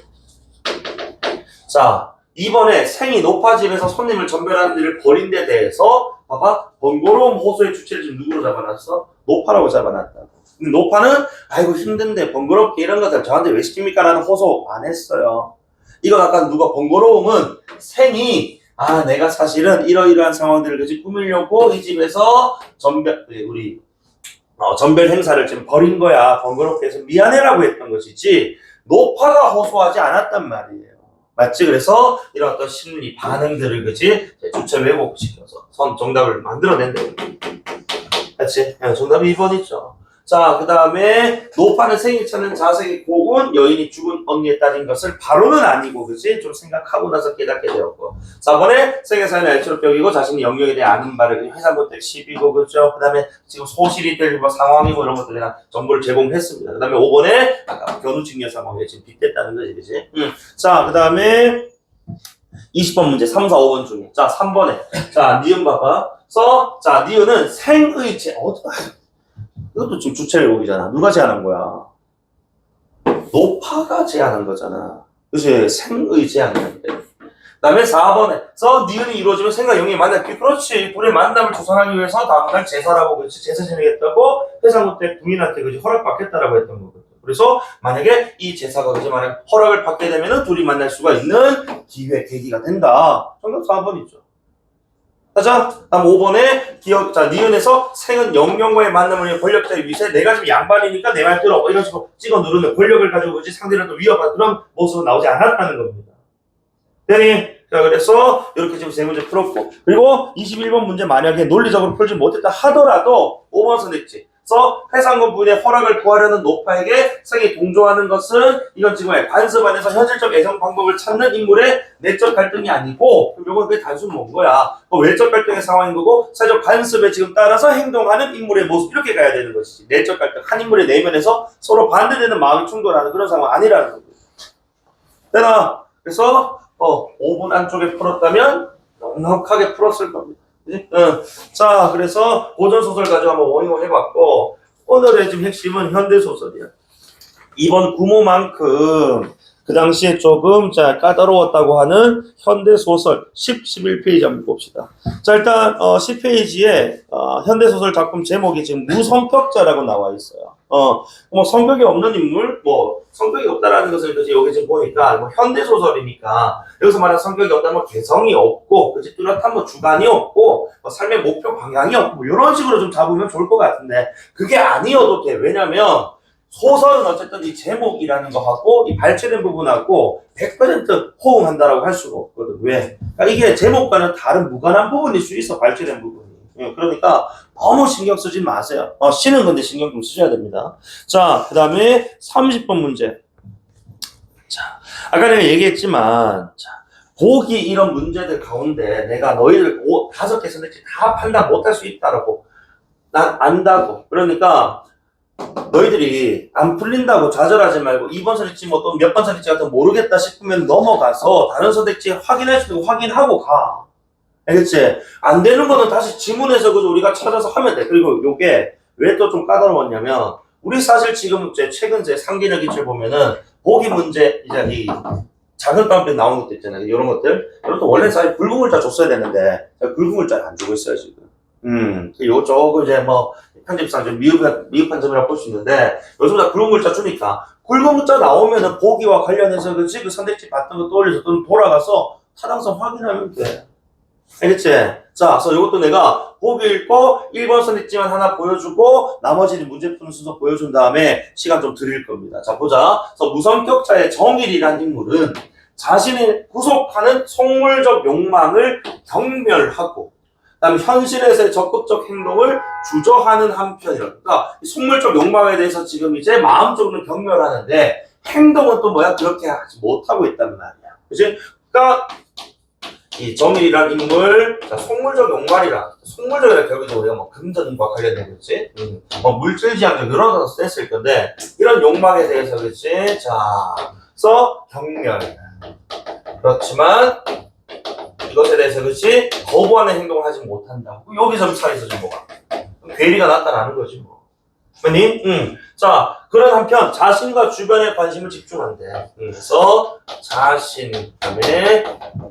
자, 이번에 생이 노파집에서 손님을 전별하는 일을 벌인 데 대해서 봐봐. 번거로움 호소의 주체를 지금 누구로 잡아놨어? 노파라고 잡아놨다고. 근데 노파는 아이고 힘든데 번거롭게 이런 것들 저한테 왜 시킵니까? 라는 호소 안 했어요. 이건 아까 누가 번거로움은 생이 내가 사실은 이러이러한 상황들을 그지 꾸미려고 이 집에서 전별 행사를 지금 벌인 거야. 번거롭게 해서 미안해라고 했던 것이지 노파가 호소하지 않았단 말이에요. 맞지? 그래서 이런 어떤 심리 반응들을 그지 주체 왜곡시켜서 정답을 만들어낸다. 맞지? 정답이 2번이죠. 자, 그 다음에 노파는 생이 차는 자색이 고운 여인이 죽은 언니의 딸인 것을 바로는 아니고 그치? 좀 생각하고 나서 깨닫게 되었고 4번에 생의 사연을 애처롭게 여기고 자신이 영역에 대해 아는 바를 회상고택 10이고 그죠? 그 다음에 지금 소실이 될 상황이고 이런 것들에 대한 정보를 제공했습니다. 그 다음에 5번에 아까 견우직녀 상황에 지금 빗댔다는 거지 그치? 자, 그 다음에 20번 문제 3, 4, 5번 중에 자 3번에 자 니은 봐봐 자 니은은 생의 이것도 지금 주체 왜곡이잖아. 누가 제안한 거야? 노파가 제안한 거잖아. 그치? 생의 제안인데. 그 다음에 4번에 니은이 이루어지면 생과 영이 만났기. 그렇지. 둘의 만남을 조성하기 위해서 다음날 제사라고 그렇지. 제사 지내겠다고 회상고택 부인한테 그지 허락받겠다라고 했던 거거든. 그래서 만약에 이 제사가 그지 만약 허락을 받게 되면은 둘이 만날 수가 있는 기회, 계기가 된다. 정답 4번이죠. 자, 다음 5번에 니은에서 생은 영영과의 만남을 위해 권력자의 위세 내가 지금 양반이니까 내 말 들어 이런 식으로 찍어 누르는 권력을 가지고 그지 상대를 또 위협하는 그런 모습은 나오지 않았다는 겁니다. 되니? 자, 그래서 이렇게 지금 세 문제 풀었고 그리고 21번 문제 만약에 논리적으로 풀지 못했다 하더라도 5번 선택지 회상권 부인의 허락을 구하려는 노파에게 생이 동조하는 것은 이건 지금 관습 안에서 현실적 애정 방법을 찾는 인물의 내적 갈등이 아니고 이건 그게 단순 뭔 거야. 외적 갈등의 상황인 거고 사회적 관습에 지금 따라서 행동하는 인물의 모습 이렇게 가야 되는 것이지. 내적 갈등 한 인물의 내면에서 서로 반대되는 마음이 충돌하는 그런 상황 아니라는 거고. 되나? 그래서 5분 안쪽에 풀었다면 넉넉하게 풀었을 겁니다. 자, 그래서 고전소설 가지고 한번 원용을 해봤고 오늘의 지금 핵심은 현대소설이야. 이번 구모만큼 그 당시에 조금 까다로웠다고 하는 현대소설 11페이지 한번 봅시다. 자, 일단 10페이지에 현대소설 작품 제목이 지금 무성격자라고 나와 있어요. 뭐 성격이 없는 인물, 성격이 없다라는 것을 여기 지금 보니까 현대소설이니까 여기서 말하는 성격이 없다는 개성이 없고 그치 뚜렷한 주관이 없고 삶의 목표 방향이 없고 이런 식으로 좀 잡으면 좋을 것 같은데 그게 아니어도 돼. 왜냐면 소설은 어쨌든 이 제목이라는 거하고 이 발췌된 부분하고 100% 호응한다라고 할 수가 없거든. 왜? 그러니까 이게 제목과는 다른 무관한 부분일 수 있어. 발췌된 부분이. 그러니까 너무 신경 쓰지 마세요. 쉬는 건데 신경 좀 쓰셔야 됩니다. 자, 그 다음에 30번 문제. 자, 아까 내가 얘기했지만 보기 이런 문제들 가운데 내가 너희들 5개 선택지 다 판단 못할 수 있다라고 난 안다고. 그러니까 너희들이 안 풀린다고 좌절하지 말고 2번 선택지 또 몇 번 선택지 같은 모르겠다 싶으면 넘어가서 다른 선택지 확인할 수 있는 확인하고 가. 알겠지? 안 되는 거는 다시 지문에서 그저 우리가 찾아서 하면 돼. 그리고 요게 왜 또 좀 까다로웠냐면 우리 사실 지금 최근 상기력 기출 보면은 보기 문제 이제 이 작은 깜빡 나오는 것도 있잖아요. 이런 것들. 이것도 원래 사실 굵은 글자 줬어야 되는데 굵은 글자를 안 주고 있어요 지금. 요 조금 이제 편집상 좀 미흡한 점이라고 볼 수 있는데 요즘 다 굵은 글자 주니까 굵은 글자 나오면은 보기와 관련해서 그 선택지 봤던 거 떠올려서 또 돌아가서 타당성 확인하면 돼. 알겠지? 자, 그래서 이것도 내가 보기 읽고 1번 선택지만 하나 보여주고 나머지는 문제 푸는 순서 보여준 다음에 시간 좀 드릴 겁니다. 자, 보자. 그래서 무성격자의 정일이라는 인물은 자신을 구속하는 속물적 욕망을 경멸하고 그다음에 현실에서의 적극적 행동을 주저하는 한편이라. 그러니까 속물적 욕망에 대해서 지금 이제 마음적으로 경멸하는데 행동은 또 뭐야? 그렇게 하지 못하고 있단 말이야. 그치? 그러니까 이 정일이란 인물, 자, 속물적 욕망이라. 속물적이라 결국은 우리가 뭐 금전과 관련된 거지. 뭐 물질지향적 여러 가지 셌을 건데 이런 욕망에 대해서 그치? 자, 그래서 경멸. 그렇지만 이것에 대해서 그치? 거부하는 행동을 하지 못한다고. 여기서 차이서 좀 뭐가? 괴리가 나타나는 거지 뭐. 아니? 자, 그런 한편 자신과 주변에 관심을 집중한대. 그래서 자신, 그다음에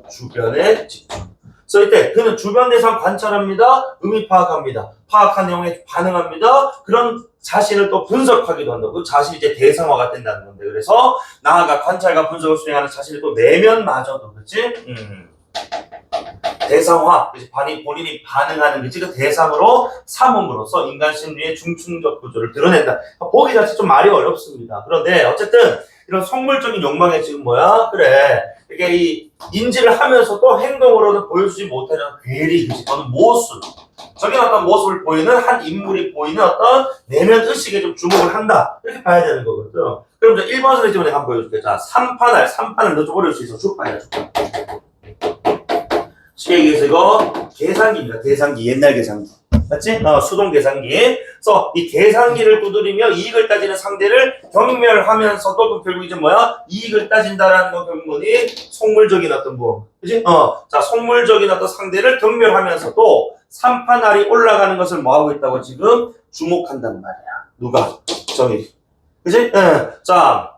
주변에 집중. 그래서 이때 그는 주변 대상 관찰합니다. 의미 파악합니다. 파악한 내용에 반응합니다. 그런 자신을 또 분석하기도 한다고. 그 자신이 이제 대상화가 된다는 건데. 그래서 나아가 관찰과 분석을 수행하는 자신의 또 내면마저도, 그치? 대상화, 본인이 반응하는 거지. 그 대상으로 삼음으로써 인간 심리의 중충적 구조를 드러낸다. 보기 자체 좀 말이 어렵습니다. 그런데 어쨌든 이런 속물적인 욕망에 지금 뭐야? 그래. 이게 이 인지를 하면서도 행동으로는 보여주지 못하는 괴리, 또는 모습. 저기 어떤 모습을 보이는 한 인물이 보이는 어떤 내면 의식에 좀 주목을 한다. 이렇게 봐야 되는 거거든. 그럼 이제 1번 선생님 내가 한번 보여줄게. 자, 3판을 너 좀 어려울 수 있어. 주판이야, 주판. 쉽게 얘기해서 이거 계산기입니다. 계산기, 옛날 계산기. 맞지? 수동 계산기. 그래서 이 계산기를 두드리며 이익을 따지는 상대를 경멸하면서도 결국 이제 뭐야? 이익을 따진다라는 건 결국 뭐니? 속물적인 어떤 뭐. 그치? 자, 속물적인 어떤 상대를 경멸하면서도 3판알이 올라가는 것을 뭐 하고 있다고 지금 주목한단 말이야. 누가? 정의. 그치? 자,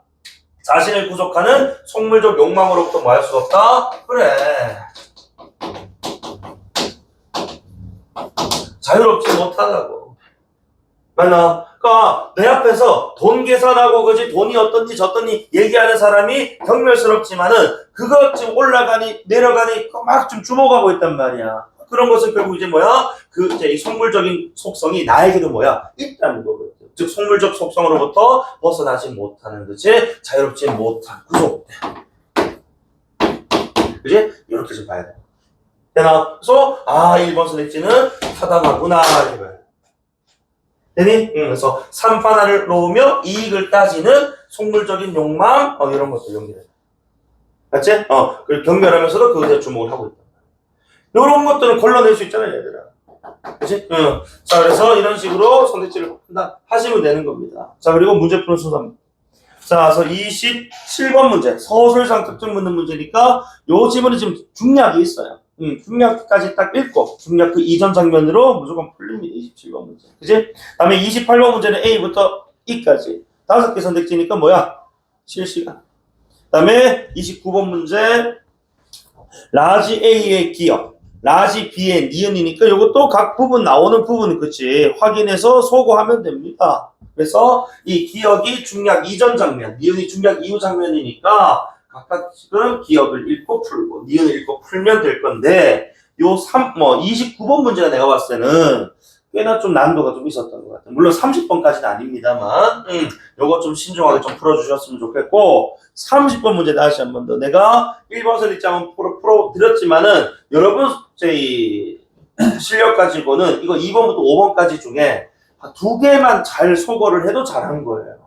자신을 구속하는 속물적 욕망으로부터 뭐 할 수가 없다? 그래. 자유롭지 못하다고. 맞나? 그러니까 내 앞에서 돈 계산하고 그지 돈이 어떻니 저떻니 얘기하는 사람이 경멸스럽지만은 그것 지금 올라가니 내려가니 막 좀 주목하고 있단 말이야. 그런 것은 결국 이제 뭐야? 그 이제 이 속물적인 속성이 나에게도 뭐야? 있다는 거거든. 즉 속물적 속성으로부터 벗어나지 못하는 거지. 자유롭지 못한 구속돼. 그지? 이렇게 좀 봐야 돼. 그래서 1번 선택지는 타당하구나 이렇게 봐요. 되니? 그래서 3판알을 놓으며 이익을 따지는 속물적인 욕망 이런 것도 연결해. 맞지? 그리고 경멸하면서도 그것에 주목을 하고 있다. 이런 것들은 걸러낼 수 있잖아요, 얘들아. 그치? 자, 그래서 이런 식으로 선택지를 하시면 되는 겁니다. 자, 그리고 문제 푸는 순서입니다. 자, 그래서 27번 문제. 서술상 특정 묻는 문제니까 요 지문에 지금 중략이 있어요. 중략까지 딱 읽고 중략 그 이전 장면으로 무조건 풀립니다. 27번 문제. 그지? 다음에 28번 문제는 A부터 E까지 5개 선택지니까 뭐야? 실시간. 다음에 29번 문제 라지 A의 기억, 라지 B의 니은이니까 요것도 각 부분 나오는 부분 그치? 확인해서 소거하면 됩니다. 그래서 이 기억이 중략 이전 장면, 니은이 중략 이후 장면이니까 각각 지금 기억을 읽고 풀고 니은을 읽고 풀면 될 건데 요 29번 문제가 내가 봤을 때는 꽤나 좀 난도가 좀 있었던 것 같아요. 물론 30번까지는 아닙니다만 요거 좀 신중하게 좀 풀어주셨으면 좋겠고 30번 문제 다시 한 번 더 내가 1번 선택장 풀어드렸지만은 여러분 제 실력 가지고는 이거 2번부터 5번까지 중에 2개만 잘 소거를 해도 잘한 거예요.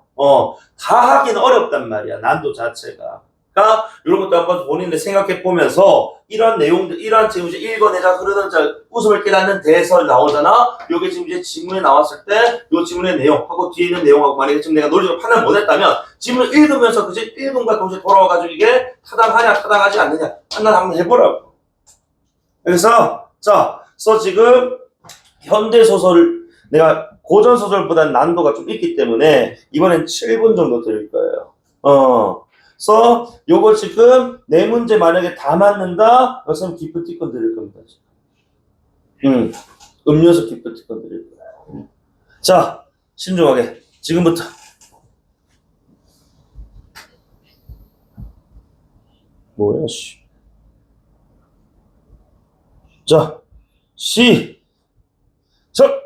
다 하긴 어렵단 말이야. 난도 자체가. 그러니까 이런 것도 한번 본인들 생각해 보면서 이런 내용들, 이런 지금 이제 읽어내자 흐르는 웃음을 깨닫는 대설 나오잖아. 요게 지금 이제 지문에 나왔을 때 요 지문의 내용하고 뒤에 있는 내용하고 만약에 지금 내가 논리적으로 판단 못했다면 지문을 읽으면서 그치 읽음과 동시에 돌아와가지고 이게 타당하냐 타당하지 않느냐 판단 한번 해보라고. 그래서 지금 현대 소설을 내가 고전 소설보다는 난도가 좀 있기 때문에 이번엔 7분 정도 드릴 거예요. 그래서 요거 지금 네 문제 만약에 다 맞는다? 그럼 기프티콘 드릴 겁니다. 음료수 기프티콘 드릴 거예요. 자, 신중하게 지금부터 뭐야 씨. 자, 시작.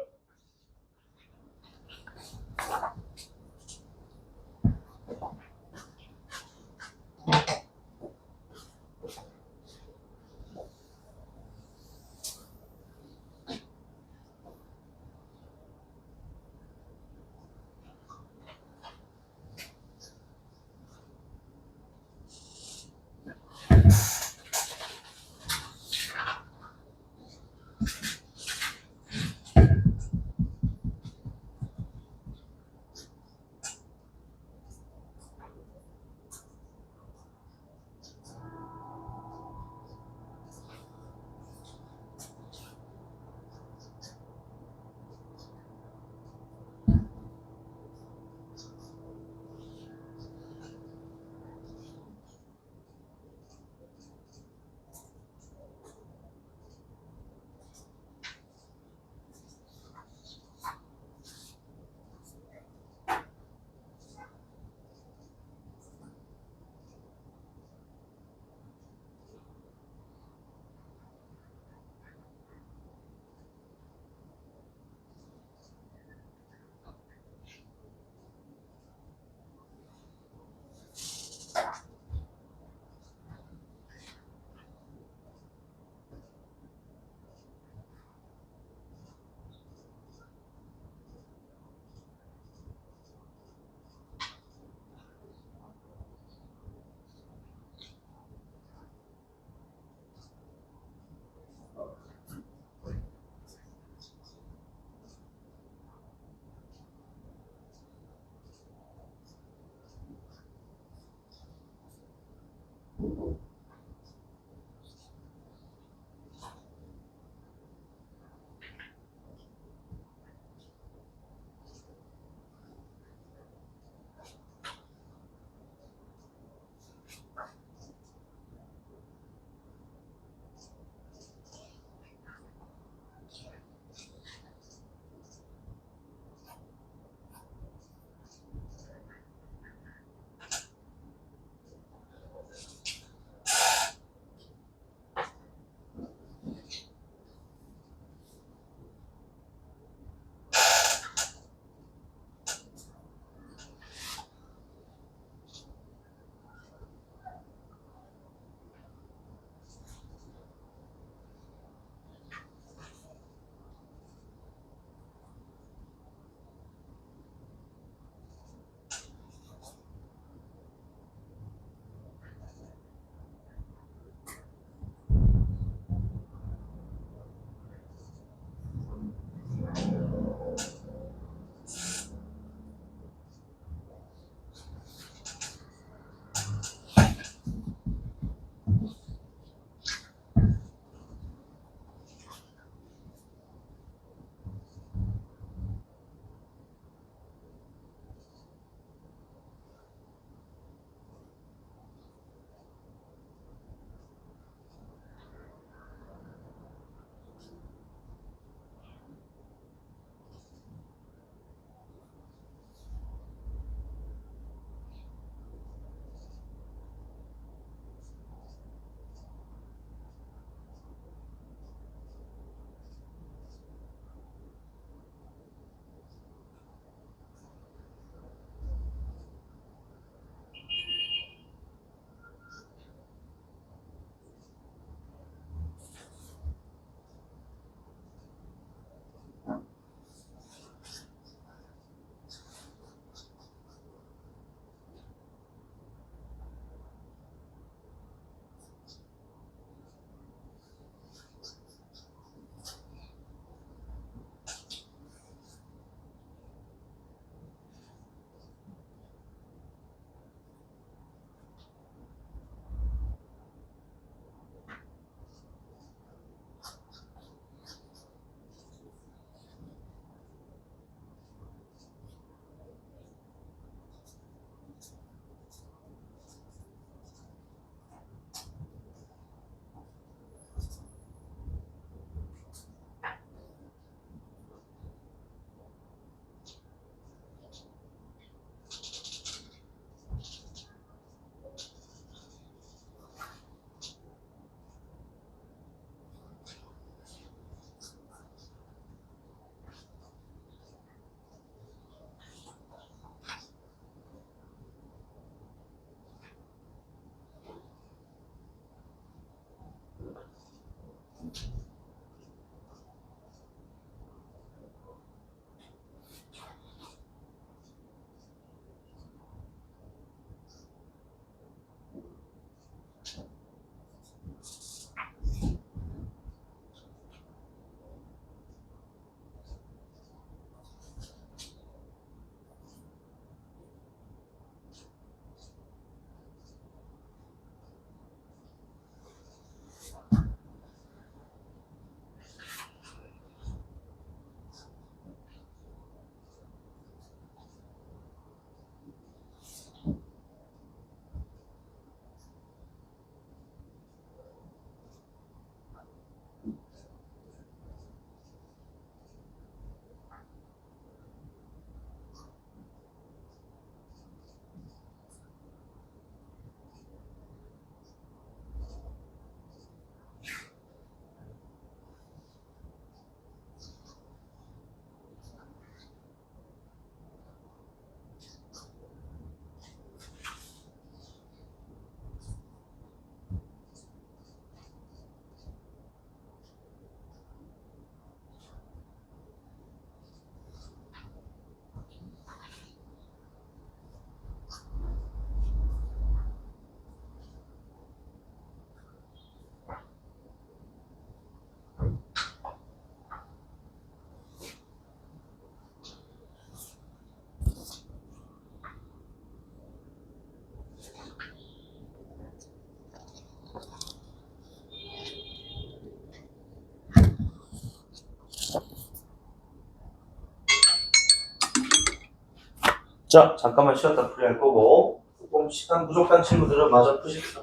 자, 잠깐만 쉬었다 풀이할 거고, 조금 시간 부족한 친구들은 마저 푸십시오.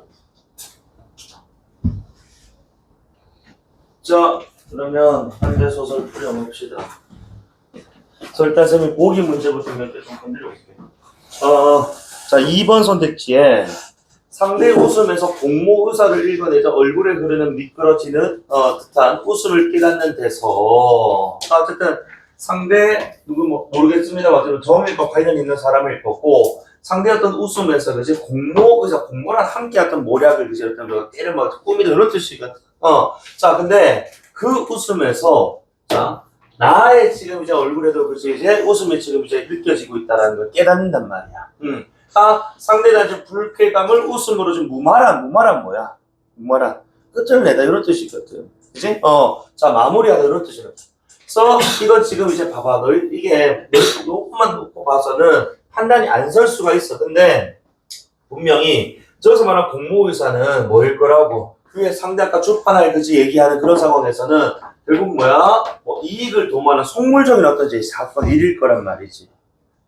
자, 그러면 한대소설 풀어봅시다. 일단 선생님 보기 문제부터 몇 개 좀 건드려볼게요. 자, 2번 선택지에 상대 웃음에서 공모 의사를 읽어내자 얼굴에 흐르는 미끄러지는 듯한 웃음을 깨닫는 데서 어쨌든 상대 누구 뭐 모르겠습니다. 어쨌든 점일과 관련 있는 사람일 거고 상대 어떤 웃음에서 그지 공모 의사 공모랑 함께 어떤 모략을 그지 어떤 뭐 때를 뭐 꾸미는 이런 뜻이거든. 자 근데 그 웃음에서 자 나의 지금 이제 얼굴에도 그지 이제 웃음이 지금 이제 느껴지고 있다라는 걸 깨닫는단 말이야. 상대가 이제 불쾌감을 웃음으로 좀 무마란 뭐야? 무마란 끝을 내다 이런 뜻이거든. 그지? 자 마무리하다 이런 뜻이거든. 그래서 이건 지금 이제 봐봐. 너 이게 높만 놓고 봐서는 판단이 안 설 수가 있어. 근데 분명히 저기서 말하는 공모의사는 뭐일 거라고. 그게 상대 아까 주판할 그지 얘기하는 그런 상황에서는 결국 뭐야? 뭐 이익을 도모하는 속물적인 어떤 이제 사건 일일 거란 말이지.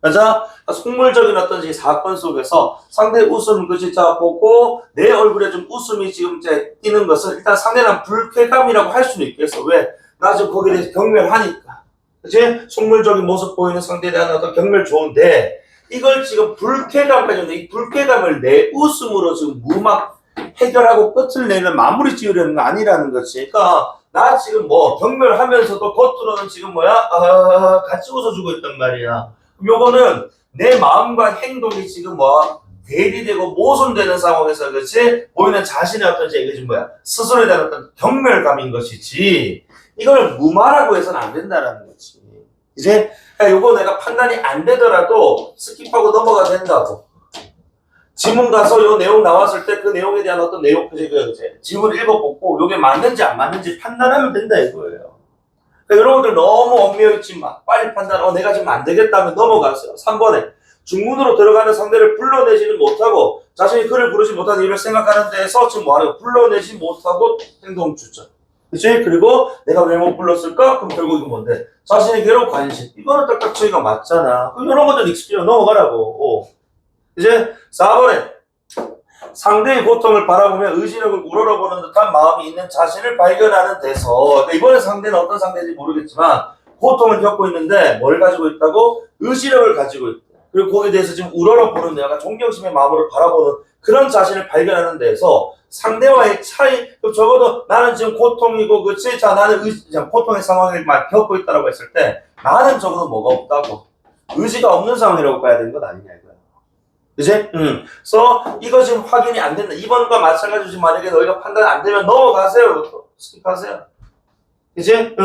맞아? 속물적인 어떤 이 사건 속에서 상대 웃음 그 진짜 보고 내 얼굴에 좀 웃음이 지금 이제 띄는 것은 일단 상대는 불쾌감이라고 할 수는 있겠어. 왜? 나 지금 거기에 대해서 경멸하니까. 그치? 속물적인 모습 보이는 상대에 대한 어떤 경멸 좋은데 이걸 지금 불쾌감까지 오는데 이 불쾌감을 내 웃음으로 지금 무막 해결하고 끝을 내는 마무리 지으려는 거 아니라는 거지. 그러니까 나 지금 뭐 경멸하면서도 겉으로는 지금 뭐야? 같이 웃어주고 있단 말이야. 요거는 내 마음과 행동이 지금 뭐 괴리되고 모순되는 상황에서 그렇지 보이는 자신의 어떤 이게 지금 뭐야 스스로에 대한 어떤 경멸감인 것이지 이걸 무마라고 해서는 안 된다라는 거지. 이제 요거 내가 판단이 안 되더라도 스킵하고 넘어가 된다고. 지문 가서 요 내용 나왔을 때 그 내용에 대한 어떤 내용 그 지문 읽어보고 요게 맞는지 안 맞는지 판단하면 된다 이거예요. 그러니까 여러분들 너무 얽매여있지 마. 빨리 판단, 내가 지금 안 되겠다면 넘어가세요. 3번에 중문으로 들어가는 상대를 불러내지는 못하고 자신이 그를 부르지 못하는 이유를 생각하는 데에서 지금 뭐하냐고 불러내지 못하고 행동 주점. 그치? 그리고 내가 왜 못 불렀을까? 그럼 결국 이건 뭔데? 자신에게로 관심. 이거는 딱딱 저희가 맞잖아. 그럼 이런 것들 익숙해요. 넘어가라고. 이제 4번에 상대의 고통을 바라보며 의지력을 우러러보는 듯한 마음이 있는 자신을 발견하는 데서 그러니까 이번에 상대는 어떤 상대인지 모르겠지만 고통을 겪고 있는데 뭘 가지고 있다고? 의지력을 가지고 있다. 그리고 거기에 대해서 지금 우러러보는 약간 존경심의 마음으로 바라보는 그런 자신을 발견하는 데서 상대와의 차이 적어도 나는 지금 고통이고 그치? 자 나는 고통의 상황을 겪고 있다고 했을 때 나는 적어도 뭐가 없다고 의지가 없는 상황이라고 봐야 되는 것 아니냐 이거야. 그치? 그래서 이거 지금 확인이 안 된다. 2번과 마찬가지로 지금 만약에 너희가 판단 안 되면 넘어가세요. 이것도 스킵하세요. 그치?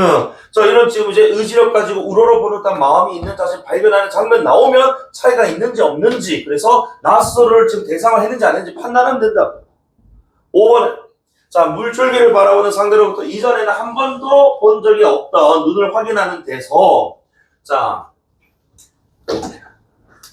자, 이런 지금 이제 의지력 가지고 우러러보는 듯한 마음이 있는 자신 발견하는 장면 나오면 차이가 있는지 없는지 그래서 나 스스로를 지금 대상을 했는지 안 했는지 판단하면 된다. 5번에 자, 물줄기를 바라보는 상대로부터 이전에는 한 번도 본 적이 없던 눈을 확인하는 데서 자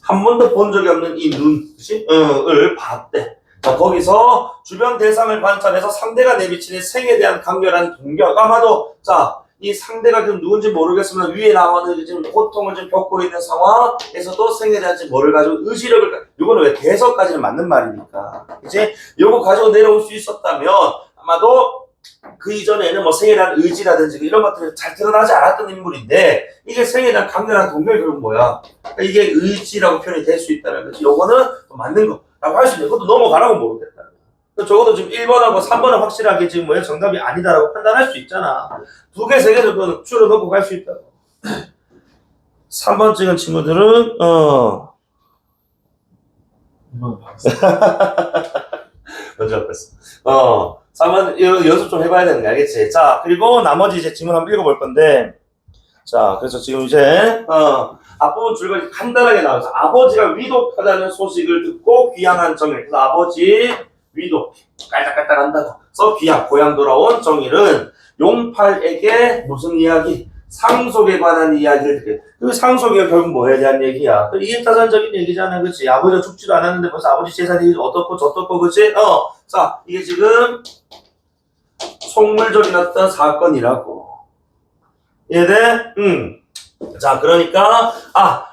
한 번도 본 적이 없는 이 눈, 그치? 을 봤대. 자, 거기서 주변 대상을 관찰해서 상대가 내비치는 생에 대한 강렬한 동경. 아마도, 자, 이 상대가 지금 누군지 모르겠으면 위에 나오는 지금 고통을 좀 겪고 있는 상황에서도 생에 대한 뭐를 가지고 의지력을, 요거는 왜 대서까지는 맞는 말이니까. 그치? 요거 가지고 내려올 수 있었다면 아마도 그 이전에는 뭐 생에 대한 의지라든지 이런 것들이 잘 드러나지 않았던 인물인데 이게 생에 대한 강렬한 동경이 그런 뭐야? 그러니까 이게 의지라고 표현이 될 수 있다는 거지. 요거는 맞는 거라고 할 수 있는 것도 넘어가라고 모르겠다. 적어도 지금 1번하고 3번은 확실하게 지금 뭐야 정답이 아니다라고 판단할 수 있잖아. 2개, 3개 정도는 줄여 넣고 갈 수 있다고. 3번 찍은 친구들은 먼저 앞했어. 3번 연습 좀 해봐야 되는 거 알겠지? 자, 그리고 나머지 이제 질문 한번 읽어볼 건데 자, 그래서 지금 이제 앞부분 줄거리 간단하게 나와서 아버지가 위독하다는 소식을 듣고 귀향한 정일. 그래서 아버지 위독 깔딱깔딱 한다고. 그래서 귀향 고향 돌아온 정일은 용팔에게 무슨 이야기? 상속에 관한 이야기를 듣게. 그 상속이 결국 뭐에 대한 얘기야? 이게 타산적인 얘기잖아, 그렇지? 아버지가 죽지도 않았는데 벌써 아버지 재산이 어떻고 저떻고, 그렇지? 자, 이게 지금 속물적인 어떤 사건이라고. 이해돼? 자, 그러니까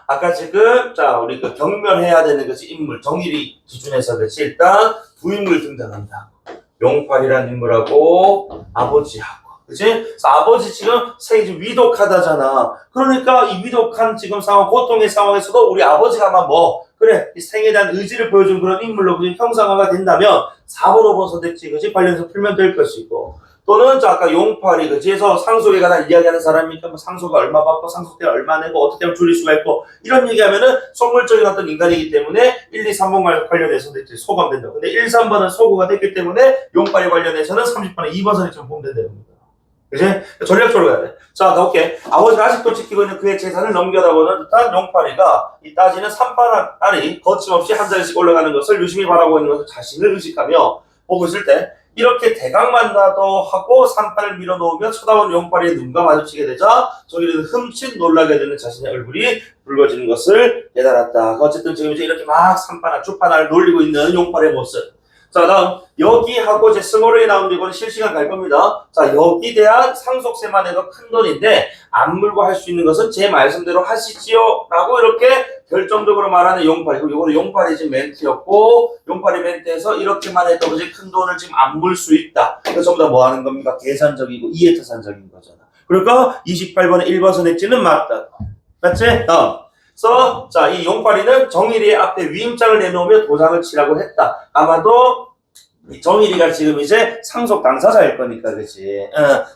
아까 지금, 자, 우리 그 경멸해야 되는 것이 인물, 정일이 기준에서 그렇지. 일단, 부인물 등장한다. 용팔이라는 인물하고, 아버지하고. 그치? 그래서 아버지 지금 생이 좀 위독하다잖아. 그러니까 이 위독한 지금 상황, 고통의 상황에서도 우리 아버지가 아마 그래, 이 생에 대한 의지를 보여준 그런 인물로 형상화가 된다면 4번, 5번 선택지, 그치? 관련해서 풀면 될 것이고. 또는, 자, 아까 용팔이, 그치? 해서 상속에 관한 이야기하는 사람이니까 뭐 상속을 얼마 받고, 상속 때 얼마 내고, 어떻게 하면 줄일 수가 있고, 이런 얘기하면은 속물적인 어떤 인간이기 때문에 1, 2, 3번 관련해서 선택지 소감된다. 근데 1, 3번은 소구가 됐기 때문에 용팔이 관련해서는 30번에 2번 선택지만 보면 된다는 겁니다. 그치? 전략적으로 가야 돼. 자, 가볼게. 아버지가 아직도 지키고 있는 그의 재산을 넘겨다보는 듯한 용팔이가 이 따지는 산파날이 거침없이 한 자리씩 올라가는 것을 유심히 바라보고 있는 것을 자신을 의식하며 보고 있을 때 이렇게 대강만 나도 하고 산판을 밀어놓으며 쳐다보는 용팔이의 눈과 마주치게 되자 저기는 흠칫 놀라게 되는 자신의 얼굴이 붉어지는 것을 깨달았다. 어쨌든 지금 이제 이렇게 막 산판을 주판을 놀리고 있는 용팔이의 모습. 자, 다음 여기하고 이제 스몰에 나오는 이거는 실시간 갈 겁니다. 자, 여기 대한 상속세만 해도 큰 돈인데 안 물고 할 수 있는 것은 제 말씀대로 하시지요 라고 이렇게 결정적으로 말하는 용팔이. 이거는 용팔이 지금 멘트였고 용팔이 멘트에서 이렇게만 해도 이제 큰 돈을 지금 안 물 수 있다. 그래서 전부 다 뭐 하는 겁니까? 계산적이고 이해타산적인 거잖아. 그러니까 28번의 1번 선택지는 맞다. 맞지? 그래서 자, 이 용팔이는 정일이의 앞에 위임장을 내놓으며 도장을 치라고 했다. 아마도 이 정일이가 지금 이제 상속 당사자일 거니까, 그치?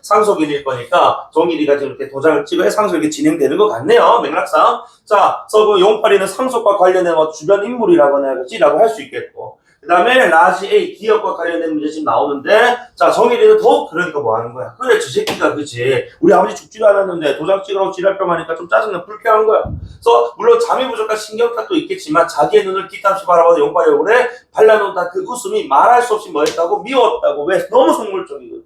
상속인일 거니까 정일이가 지금 이렇게 도장을 찍어야 상속이 진행되는 것 같네요. 맥락상. 자, 그래서 그 용팔이는 상속과 관련된 뭐 주변 인물이라거나, 그치? 라고 할 수 있겠고. 그 다음에 라지 A 기업과 관련된 문제 지금 나오는데, 자, 정일이는 더욱 그러니까 뭐 하는 거야? 그래, 저 새끼가, 그치? 우리 아버지 죽지도 않았는데 도장 찍으라고 지랄병 하니까 좀 짜증나, 불쾌한 거야. 그래서 물론 잠이 부족한 신경탓도 있겠지만 자기의 눈을 기탐시 바라보는 용팔이 얼굴에 발라놓은 그 웃음이 말할 수 없이 뭐했다고? 미웠다고. 왜? 너무 속물적이거든.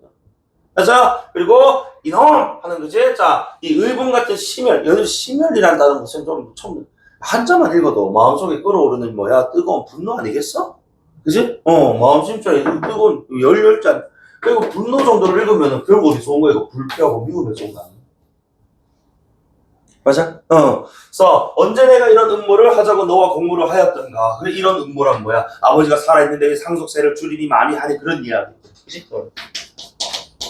자, 그리고 이놈 하는 거지. 자, 이 의분 같은 심혈, 여기 심혈이라는 단어는 무슨 좀 처음 한자만 읽어도 마음속에 끓어오르는 뭐야? 뜨거운 분노 아니겠어? 그지? 마음 진짜 뜨거운 열혈잔. 그리고 분노 정도를 읽으면 결국 어디서 온 거야? 이거 불쾌하고 미움에서 온 거 아니야? 맞아? 그래서 언제 내가 이런 음모를 하자고 너와 공모를 하였던가. 그래, 이런 음모란 뭐야? 아버지가 살아있는데 상속세를 줄이니 많이 하니 그런 이야기. 그치?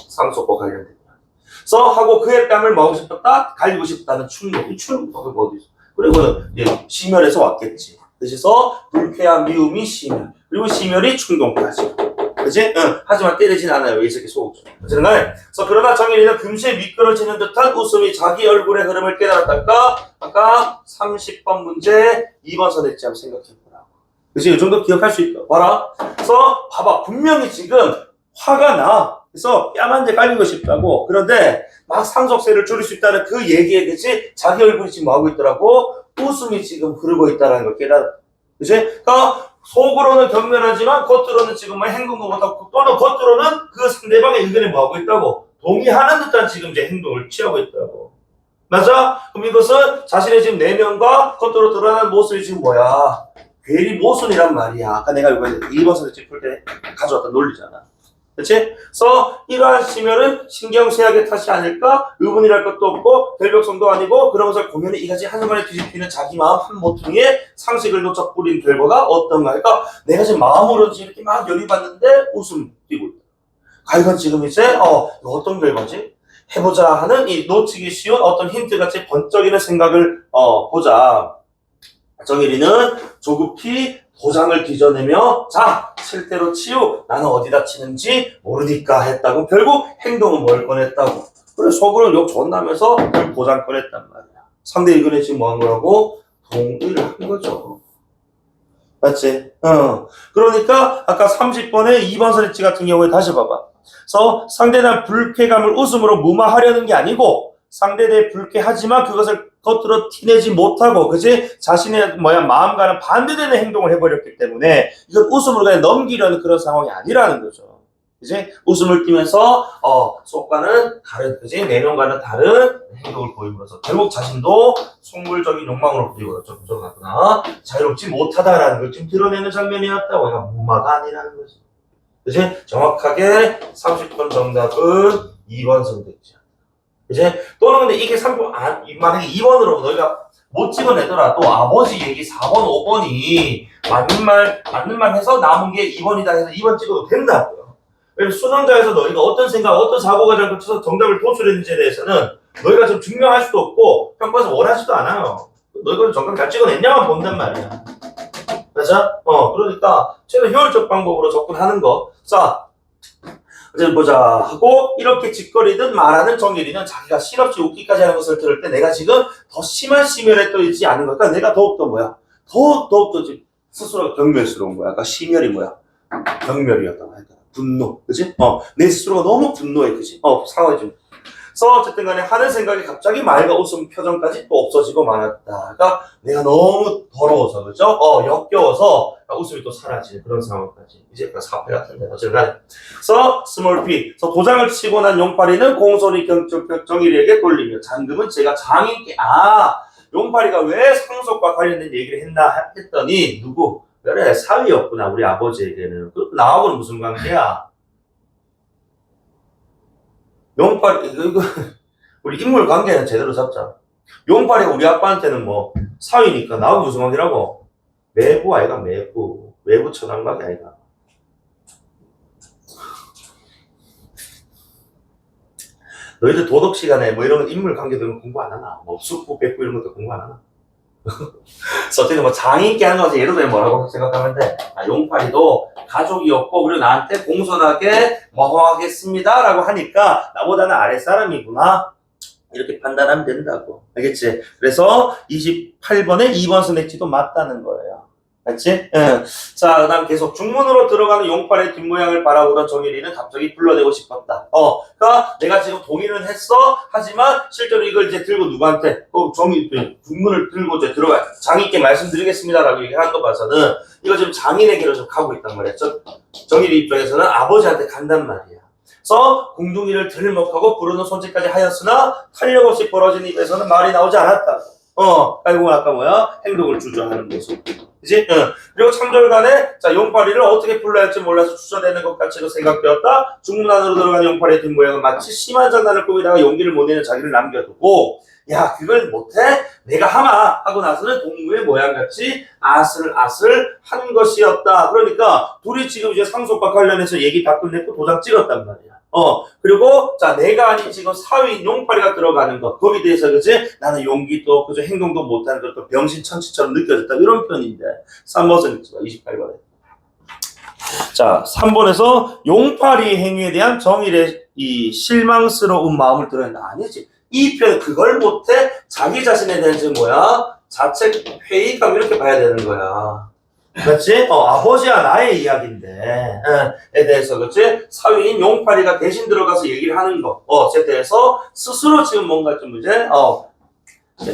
상속과 관련된 이야기. 그래서 하고 그의 뺨을 먹고 싶었다, 갈리고 싶다는 충동. 이 충동이 어디 있어? 그리고 심혈에서 왔겠지. 그래서 불쾌한 미움이 심혈. 그리고 심혈이 충동까지. 그치? 하지만 때리진 않아요. 이 새끼 소극적. 어쨌든 간에. 그래서 그러나 정일이는 금세 미끄러지는 듯한 웃음이 자기 얼굴의 흐름을 깨달았달까? 아까 30번 문제 2번 선택지 한번 생각해보라고. 그치? 이 정도 기억할 수 있다. 봐라. 그래서 봐봐. 분명히 지금 화가 나. 그래서 뺨 한 대 깔리고 싶다고. 그런데 막 상속세를 줄일 수 있다는 그 얘기에, 그치? 자기 얼굴이 지금 뭐 하고 있더라고? 웃음이 지금 흐르고 있다는 걸 깨달았다. 그치? 그러니까 속으로는 경멸하지만 겉으로는 지금 뭐 행동도 못하고 또는 겉으로는 그 상대방의 의견에 뭐 하고 있다고? 동의하는 듯한 지금 이제 행동을 취하고 있다고. 맞아? 그럼 이것은 자신의 지금 내면과 겉으로 드러나는 모습이 지금 뭐야? 괴리 모순이란 말이야. 아까 내가 이거 1번 선택지 풀 때 가져왔던 논리잖아. 그치? 그래서 이러한 심혈은 신경쇠약의 탓이 아닐까? 의문이랄 것도 없고 결벽성도 아니고 그러면서 공연이 이같이 한순간에 뒤집히는 자기 마음 한 모퉁이에 상식을 놓쳐 뿌린 결과가 어떤가? 그러니까 내가 지금 마음으로 이렇게 막 열이 받는데 웃음 띄고 있다. 과연 지금 이제 이거 어떤 결과지? 해보자 하는 이 놓치기 쉬운 어떤 힌트같이 번쩍이는 생각을 보자. 정일이는 조급히 도장을 뒤져내며 자, 실대로 치우. 나는 어디다 치는지 모르니까 했다고. 결국 행동은 뭘 꺼냈다고. 그래, 속으로 욕 존나면서 도장 꺼냈단 말이야. 상대 의견에 지금 뭐 한 거라고? 동의를 한 거죠. 맞지? 그러니까 아까 30번의 2번 선택지 같은 경우에 다시 봐봐. 그래서 상대에 대한 불쾌감을 웃음으로 무마하려는 게 아니고 상대에 대해 불쾌하지만 그것을 겉으로 티내지 못하고, 그치? 자신의 마음과는 반대되는 행동을 해버렸기 때문에 이건 웃음으로 그냥 넘기려는 그런 상황이 아니라는 거죠. 그치? 웃음을 띠면서 속과는 다른, 그치? 내면과는 다른 행동을 보임으로써 결국 자신도 속물적인 욕망으로 부리거나 자유롭지 못하다라는 걸 지금 드러내는 장면이었다고. 이거 무마가 아니라는 거지. 그치? 정확하게 30번 정답은 2번 선택지야. 이제 또는 근데 이게 3번, 만약에 2번으로 너희가 못 찍어내더라도 아버지 얘기 4번, 5번이 맞는 말 해서 남은 게 2번이다 해서 2번 찍어도 된다고요. 왜냐면 수능자에서 너희가 어떤 생각, 어떤 사고과정을 거쳐서 정답을 도출했는지에 대해서는 너희가 좀 증명할 수도 없고 평가에서 원하지도 않아요. 너희가 정답 잘 찍어냈냐만 본단 말이야. 그래서 그러니까 최대한 효율적 방법으로 접근하는 거. 자, 이제 보자 하고 이렇게 짓거리든 말하는 정일이는 자기가 실없이 웃기까지 하는 것을 들을 때 내가 지금 더 심한 심혈에 떨지 않은 거니까 내가 더욱더 뭐야? 더욱더 스스로가 경멸스러운 거야. 그러니까 심혈이 뭐야? 경멸이었던 거야. 분노, 그지? 내 스스로가 너무 분노해, 그지? 상황이 좀. 그래서 어쨌든 간에 하는 생각이 갑자기 말과 웃음 표정까지 또 없어지고 말았다가 내가 너무 더러워서, 그죠? 역겨워서 웃음이 또 사라지는 그런 상황까지. 이제 사패 같은데, 어쨌든 간에. 그래서 스몰 P. 그래서 도장을 치고 난 용팔이는 공손히 정일이에게 돌리며 잔금은 제가 장인께, 용팔이가 왜 상속과 관련된 얘기를 했나 했더니, 누구? 그래, 사위였구나, 우리 아버지에게는. 나하고는 무슨 관계야? 용팔이, 이거, 우리 인물 관계는 제대로 잡자. 용팔이가 우리 아빠한테는 뭐, 사위니까 나하고 무슨 관계라고? 매부 아이가 매부. 외부 처남각이 아이가. 너희들 도덕 시간에 뭐 이런 인물 관계들은 공부 안 하나? 뭐, 숙부, 백부 이런 것도 공부 안 하나? 그래서 어쨌든 뭐 장인께 하는 것은 예를 들어 뭐라고 생각하면 돼. 용팔이도 가족이었고 그리고 나한테 공손하게 모험하겠습니다 라고 하니까 나보다는 아랫사람이구나 이렇게 판단하면 된다고. 알겠지? 그래서 28번에 2번 선택지도 맞다는 거예요. 맞지? 응. 자, 그 다음 계속 중문으로 들어가는 용팔의 뒷모양을 바라보던 정일이는 갑자기 불러내고 싶었다. 그러니까 내가 지금 동의는 했어. 하지만 실제로 이걸 이제 들고 누구한테 중문을 들고 이제 들어가 장인께 말씀드리겠습니다라고 얘기한 거 봐서는 이거 지금 장인에게로 좀 가고 있단 말이야. 정일이 입장에서는 아버지한테 간단 말이야. 그래서 궁둥이를 들먹하고 부르는 손짓까지 하였으나 탄력 없이 벌어진 입에서는 말이 나오지 않았다. 결국은 아까 뭐야? 행동을 주저하는 모습. 그지? 그리고 창절간에, 자, 용팔이를 어떻게 불러야 할지 몰라서 주저대는 것 같이도 생각되었다. 중문 안으로 들어간 용팔이의 뒷모양은 마치 심한 장난을 꾸미다가 용기를 못 내는 자기를 남겨두고, 야, 그걸 못해? 내가 하마! 하고 나서는 동무의 모양같이 아슬아슬 한 것이었다. 그러니까, 둘이 지금 이제 상속과 관련해서 얘기 다 끝냈고 도장 찍었단 말이야. 그리고, 자, 내가 아닌 지금 사위인 용팔이가 들어가는 것. 거기에 대해서, 그지? 나는 용기도, 그죠? 행동도 못하는 것도 병신천치처럼 느껴졌다. 이런 편인데. 3번은 읽지 마, 28번에. 자, 3번에서 용팔이 행위에 대한 정일의 이 실망스러운 마음을 드러낸다. 아니지. 이 편, 그걸 못해? 자기 자신에 대한 지금 뭐야? 자책, 회의감 이렇게 봐야 되는 거야. 그렇지? 아버지와 나의 이야기인데, 에 대해서, 그렇지? 사위인 용팔이가 대신 들어가서 얘기를 하는 거, 에 대해서 스스로 지금 뭔가 좀 이제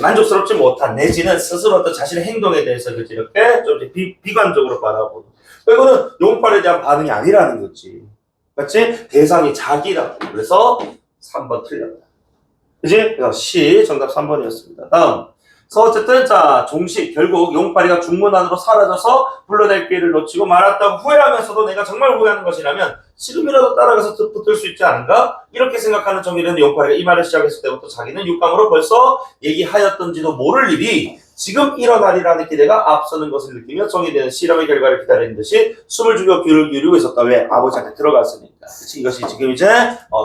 만족스럽지 못한, 내지는 스스로 또 자신의 행동에 대해서, 그렇지? 이렇게 좀 비관적으로 바라보는. 이거는 용팔에 대한 반응이 아니라는 거지. 그렇지? 대상이 자기라고. 그래서 3번 틀렸다. 그지? 그래서 C, 정답 3번이었습니다. 다음. 그래서 어쨌든 자 종식 결국 용팔이가 중문 안으로 사라져서 불러낼 기회를 놓치고 말았다고 후회하면서도 내가 정말 후회하는 것이라면 지금이라도 따라가서 붙을 수 있지 않은가? 이렇게 생각하는 정일은 용팔이가 이 말을 시작했을 때부터 자기는 육감으로 벌써 얘기하였던지도 모를 일이 지금 일어나리라는 기대가 앞서는 것을 느끼며 정일이는 실험의 결과를 기다리는 듯이 숨을 죽여 귀를 기울이고 있었다. 왜? 아버지한테 들어갔으니까. 그치? 이것이 지금 이제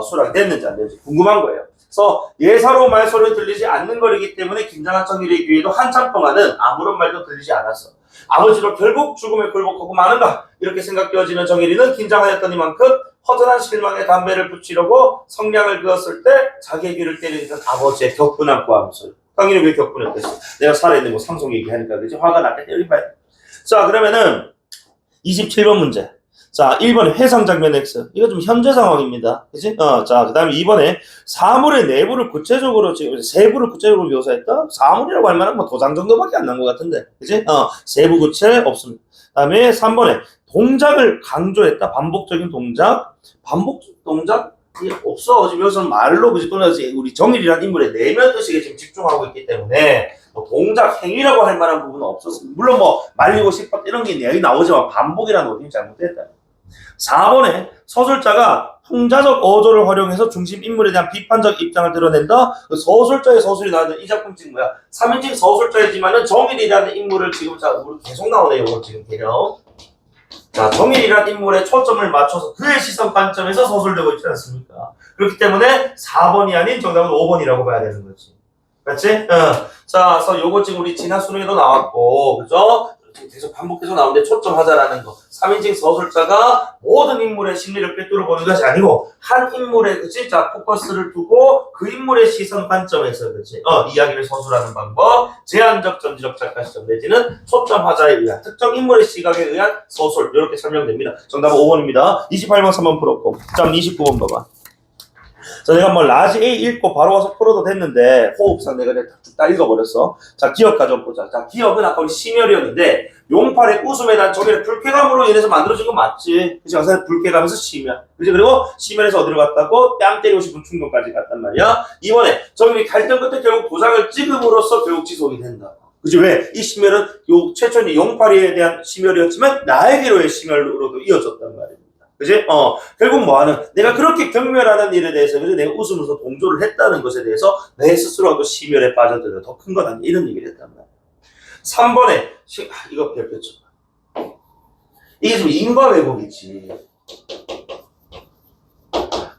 수락이 됐는지 안 됐는지 궁금한 거예요. 그래서 예사로운 말소리를 들리지 않는 거리기 때문에 긴장한 정일의 귀에도 한참 동안은 아무런 말도 들리지 않았어. 아버지로 결국 죽음에 굴복하고 마는가 이렇게 생각되어지는 정일이는 긴장하였더니만큼 허전한 실망에 담배를 붙이려고 성냥을 그었을 때 자기의 귀를 때리는 아버지의 격분한 고함소리. 당연히 왜 격분했겠어? 내가 살아있는 뭐 상속 얘기하니까 그지? 화가 났겠지? 여기 봐요. 자, 그러면은 27번 문제. 자, 1번에 회상 장면 X. 이거 좀 현재 상황입니다. 그치? 자, 그 다음에 2번에 사물의 내부를 구체적으로, 지금 세부를 구체적으로 묘사했다? 사물이라고 할 만한 뭐 도장 정도밖에 안 난 것 같은데. 그치? 세부 구체 없습니다. 그 다음에 3번에 동작을 강조했다? 반복적인 동작? 반복적인 동작이 없어. 지금 여기서는 말로, 그치? 또는 우리 정일이라는 인물의 내면 뜻에 지금 집중하고 있기 때문에 뭐 동작, 행위라고 할 만한 부분은 없었습니다. 물론 뭐 말리고 싶었다 이런 게 내용이 나오지만 반복이라는 것이 잘못됐다. 4번에 서술자가 풍자적 어조를 활용해서 중심 인물에 대한 비판적 입장을 드러낸다. 그 서술자의 서술이 나왔는데 이 작품 지금 뭐야? 3인칭 서술자이지만은 정일이라는 인물을 지금 자 우리 계속 나오네요. 이거 지금 개념. 자, 정일이라는 인물에 초점을 맞춰서 그의 시선 관점에서 서술되고 있지 않습니까? 그렇기 때문에 4번이 아닌 정답은 5번이라고 봐야 되는 거지. 맞지? 자, 그래서 요거 지금 우리 지난 수능에도 나왔고, 그죠? 계속 반복해서 나오는데 초점하자라는 거. 3인칭 서술자가 모든 인물의 심리를 꿰뚫어 보는 것이 아니고, 한 인물의, 그치? 자, 포커스를 두고 그 인물의 시선 관점에서, 그치? 이야기를 서술하는 방법. 제한적, 전지적 작가 시점 내지는 초점하자에 의한 특정 인물의 시각에 의한 서술. 이렇게 설명됩니다. 정답은 5번입니다. 28번 3번 풀었고. 자, 29번 봐봐. 자, 내가 뭐 라지 A 읽고 바로 와서 풀어도 됐는데 호흡상 내가 쭉 다 읽어버렸어. 자, 기억 가져보자. 자, 기억은 아까 우리 심혈이었는데 용팔의 웃음에 대한 저게 불쾌감으로 인해서 만들어진 건 맞지. 그치? 그래서 불쾌감에서 심혈. 그치? 그리고 심혈에서 어디로 갔다고? 뺨 때리고 싶은 충동까지 갔단 말이야. 이번에 저기 갈등 끝에 결국 도장을 찍음으로써 결국 지속이 된다. 그치? 왜? 이 심혈은 요 최초의 용팔이에 대한 심혈이었지만 나에게로의 심혈로도 이어졌단 말이야. 그지? 결국 뭐하는, 내가 그렇게 경멸하는 일에 대해서, 그지? 내가 웃으면서 동조를 했다는 것에 대해서 내 스스로도 심혈에 빠져들어 더 큰 건 아니야. 이런 얘기를 했단 말이야. 3번에, 이거 별표죠. 이게 지금 인과 왜곡이지.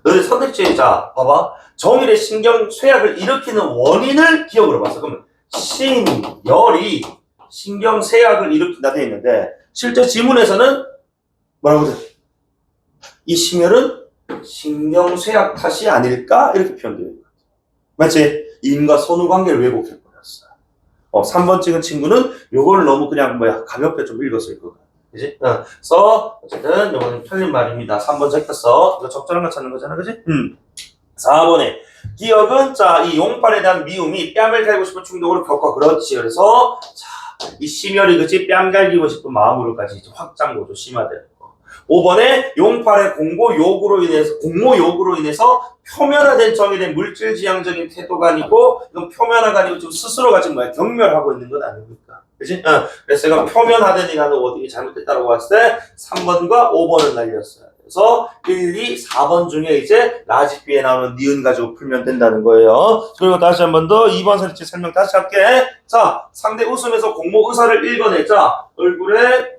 너희 선택지에, 자, 봐봐. 정일의 신경 쇠약을 일으키는 원인을 기억으로 봤어. 그러면, 신열이 신경 쇠약을 일으킨다 돼 있는데, 실제 지문에서는 뭐라고 돼? 이 심혈은 신경쇠약 탓이 아닐까? 이렇게 표현되어 있는 거죠. 맞지? 인과 선후 관계를 왜곡해버렸어. 3번 찍은 친구는 요걸 너무 그냥 가볍게 좀 읽었을 거야. 그지? 그래서 어쨌든 요거는 틀린 말입니다. 3번 제꼈어. 이거 적절한 거 찾는 거잖아. 그지? 4번에 기억은 자, 이 용팔에 대한 미움이 뺨을 갈고 싶은 충동으로 겪어. 그렇지. 그래서 자, 이 심혈이 그치? 뺨 갈기고 싶은 마음으로까지 확장고도 심화되고. 5번에 용팔의 공모 욕으로 인해서 표면화된 정의된 물질 지향적인 태도가 아니고 이건 표면화가 아니고 지금 스스로가 지금 경멸하고 있는 건 아닙니까? 그치? 그래서 제가 표면화된 이라는 워딩이 잘못됐다고 봤을 때 3번과 5번을 날렸어요. 그래서 1, 2, 4번 중에 이제 라지비에 나오는 니은 가지고 풀면 된다는 거예요. 그리고 다시 한 번 더 2번 설치 설명 다시 할게. 자, 상대 웃음에서 공모 의사를 읽어내자. 얼굴에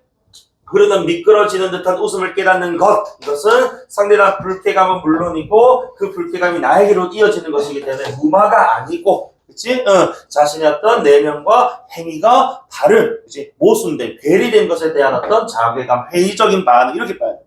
흐르는 미끄러지는 듯한 웃음을 깨닫는 것. 이것은 상대가 불쾌감은 물론이고 그 불쾌감이 나에게로 이어지는 것이기 때문에 무마가 아니고, 그치? 자신의 어떤 내면과 행위가 다른, 그치? 모순된, 괴리된 것에 대한 어떤 자괴감, 회의적인 반응, 이렇게 봐야 됩니다.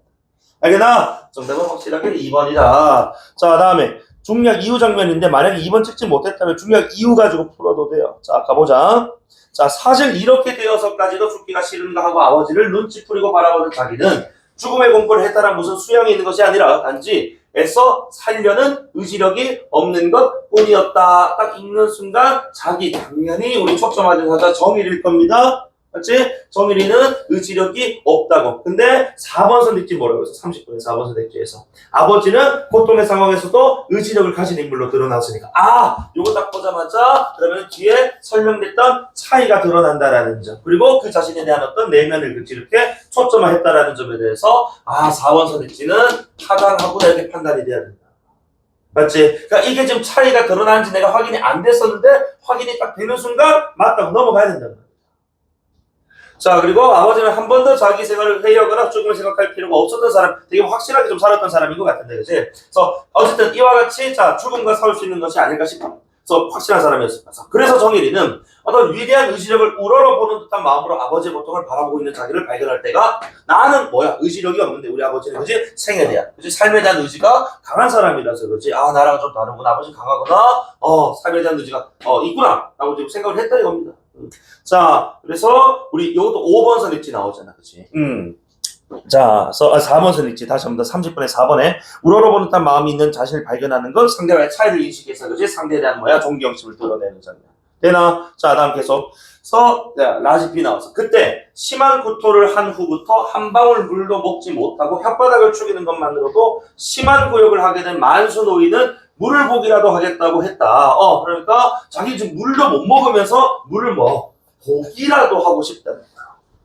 알겠나? 정답은 확실하게 2번이다. 자, 다음에 중략 이후 장면인데 만약에 2번 찍지 못했다면 중략 이후 가지고 풀어도 돼요. 자, 가보자. 자, 사실 이렇게 되어서까지도 죽기가 싫은가 하고 아버지를 눈치 풀이고 바라보는 자기는 죽음의 공포를 했다란 무슨 수양이 있는 것이 아니라 단지 애써 살려는 의지력이 없는 것 뿐이었다. 딱 읽는 순간 자기 당연히 우리 초점하는 사자 정일일 겁니다. 맞지? 정일이는 의지력이 없다고. 근데 4번 선택지 뭐라고 했어? 30분에 4번 선택지에서 아버지는 고통의 상황에서도 의지력을 가진 인물로 드러났으니까 요거 딱 보자마자 그러면 뒤에 설명됐던 차이가 드러난다라는 점, 그리고 그 자신에 대한 어떤 내면을 이렇게 초점화했다라는 점에 대해서 4번 선택지는 타당하구나 이렇게 판단이 돼야 된다. 맞지? 그러니까 이게 지금 차이가 드러나는지 내가 확인이 안 됐었는데 확인이 딱 되는 순간 맞다고 넘어가야 된다. 자, 그리고 아버지는 한 번 더 자기 생활을 회의하거나 죽음을 생각할 필요가 없었던 사람, 되게 확실하게 좀 살았던 사람인 것 같은데, 그치? 그래서 어쨌든 이와 같이 자, 죽음과 싸울 수 있는 것이 아닐까 싶어. 그래서 확실한 사람이었습니다. 그래서 정일이는 어떤 위대한 의지력을 우러러보는 듯한 마음으로 아버지의 고통을 바라보고 있는 자기를 발견할 때가 나는 의지력이 없는데 우리 아버지는 그지? 생에 대한, 그지? 삶에 대한 의지가 강한 사람이라서 그지? 나랑 좀 다르구나. 아버지 강하구나. 삶에 대한 의지가 있구나. 라고 지금 생각을 했다 이겁니다. 자, 그래서 우리 이것도 5번 선택지 나오잖아, 그치? 자, 4번 선택지 다시 한번 더 30분에 4번에 우러러보는 듯한 마음이 있는 자신을 발견하는 건 상대와의 차이를 인식해서 그치? 상대에 대한 존경심을 드러내는 장면. 되나? 자, 다음 계속. 라지비 나와서 그때 심한 구토를 한 후부터 한 방울 물도 먹지 못하고 혓바닥을 축이는 것만으로도 심한 구역을 하게 된 만수 노인은 물을 보기라도 하겠다고 했다. 그러니까 자기 지금 물도 못 먹으면서 물을 보기라도 하고 싶다.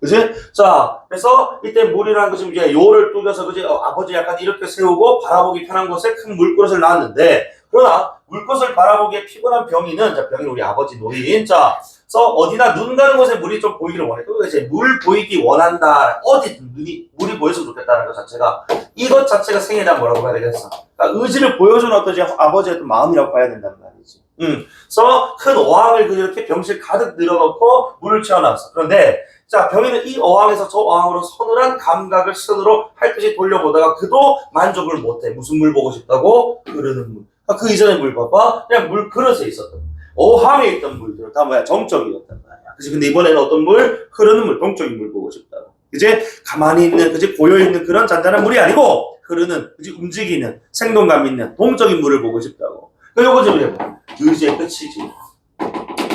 그지? 자, 그래서 이때 물이라는 것이 이제 요를 뚜겨서 그지? 아버지 약간 이렇게 세우고 바라보기 편한 곳에 큰 물그릇을 놨는데, 그러나 물그릇을 바라보기에 피곤한 병이는, 자, 병이 우리 아버지 노인. 자, 그래서 어디나 눈 가는 곳에 물이 좀 보이기를 원해. 그러니까 이제 물 보이기 원한다. 어디 물이 보였으면 좋겠다는 것 자체가, 이것 자체가 생에 대한 뭐라고 해야 되겠어? 그러니까 의지를 보여주는 어떤 아버지의 어떤 마음이라고 봐야 된다는 말이지. 그래서 큰 어항을 이렇게 병실 가득 늘어놓고 물을 채워놨어. 그런데 자, 병인은 이 어항에서 저 어항으로 서늘한 감각을 스스로 핥듯이 돌려보다가 그도 만족을 못해. 무슨 물 보고 싶다고? 흐르는 물. 그 이전의 물 봐봐. 그냥 물 그릇에 있었던 어항에 있던 물들 다 뭐야? 정적이었단 말이야. 그치? 근데 이번에는 어떤 물? 흐르는 물, 동적인 물 보고 싶다고. 이제 가만히 있는, 그치? 고여있는 그런 잔잔한 물이 아니고 흐르는, 그치? 움직이는, 생동감 있는 동적인 물을 보고 싶다고. 요거 좀 해봐. 의지의 끝이지.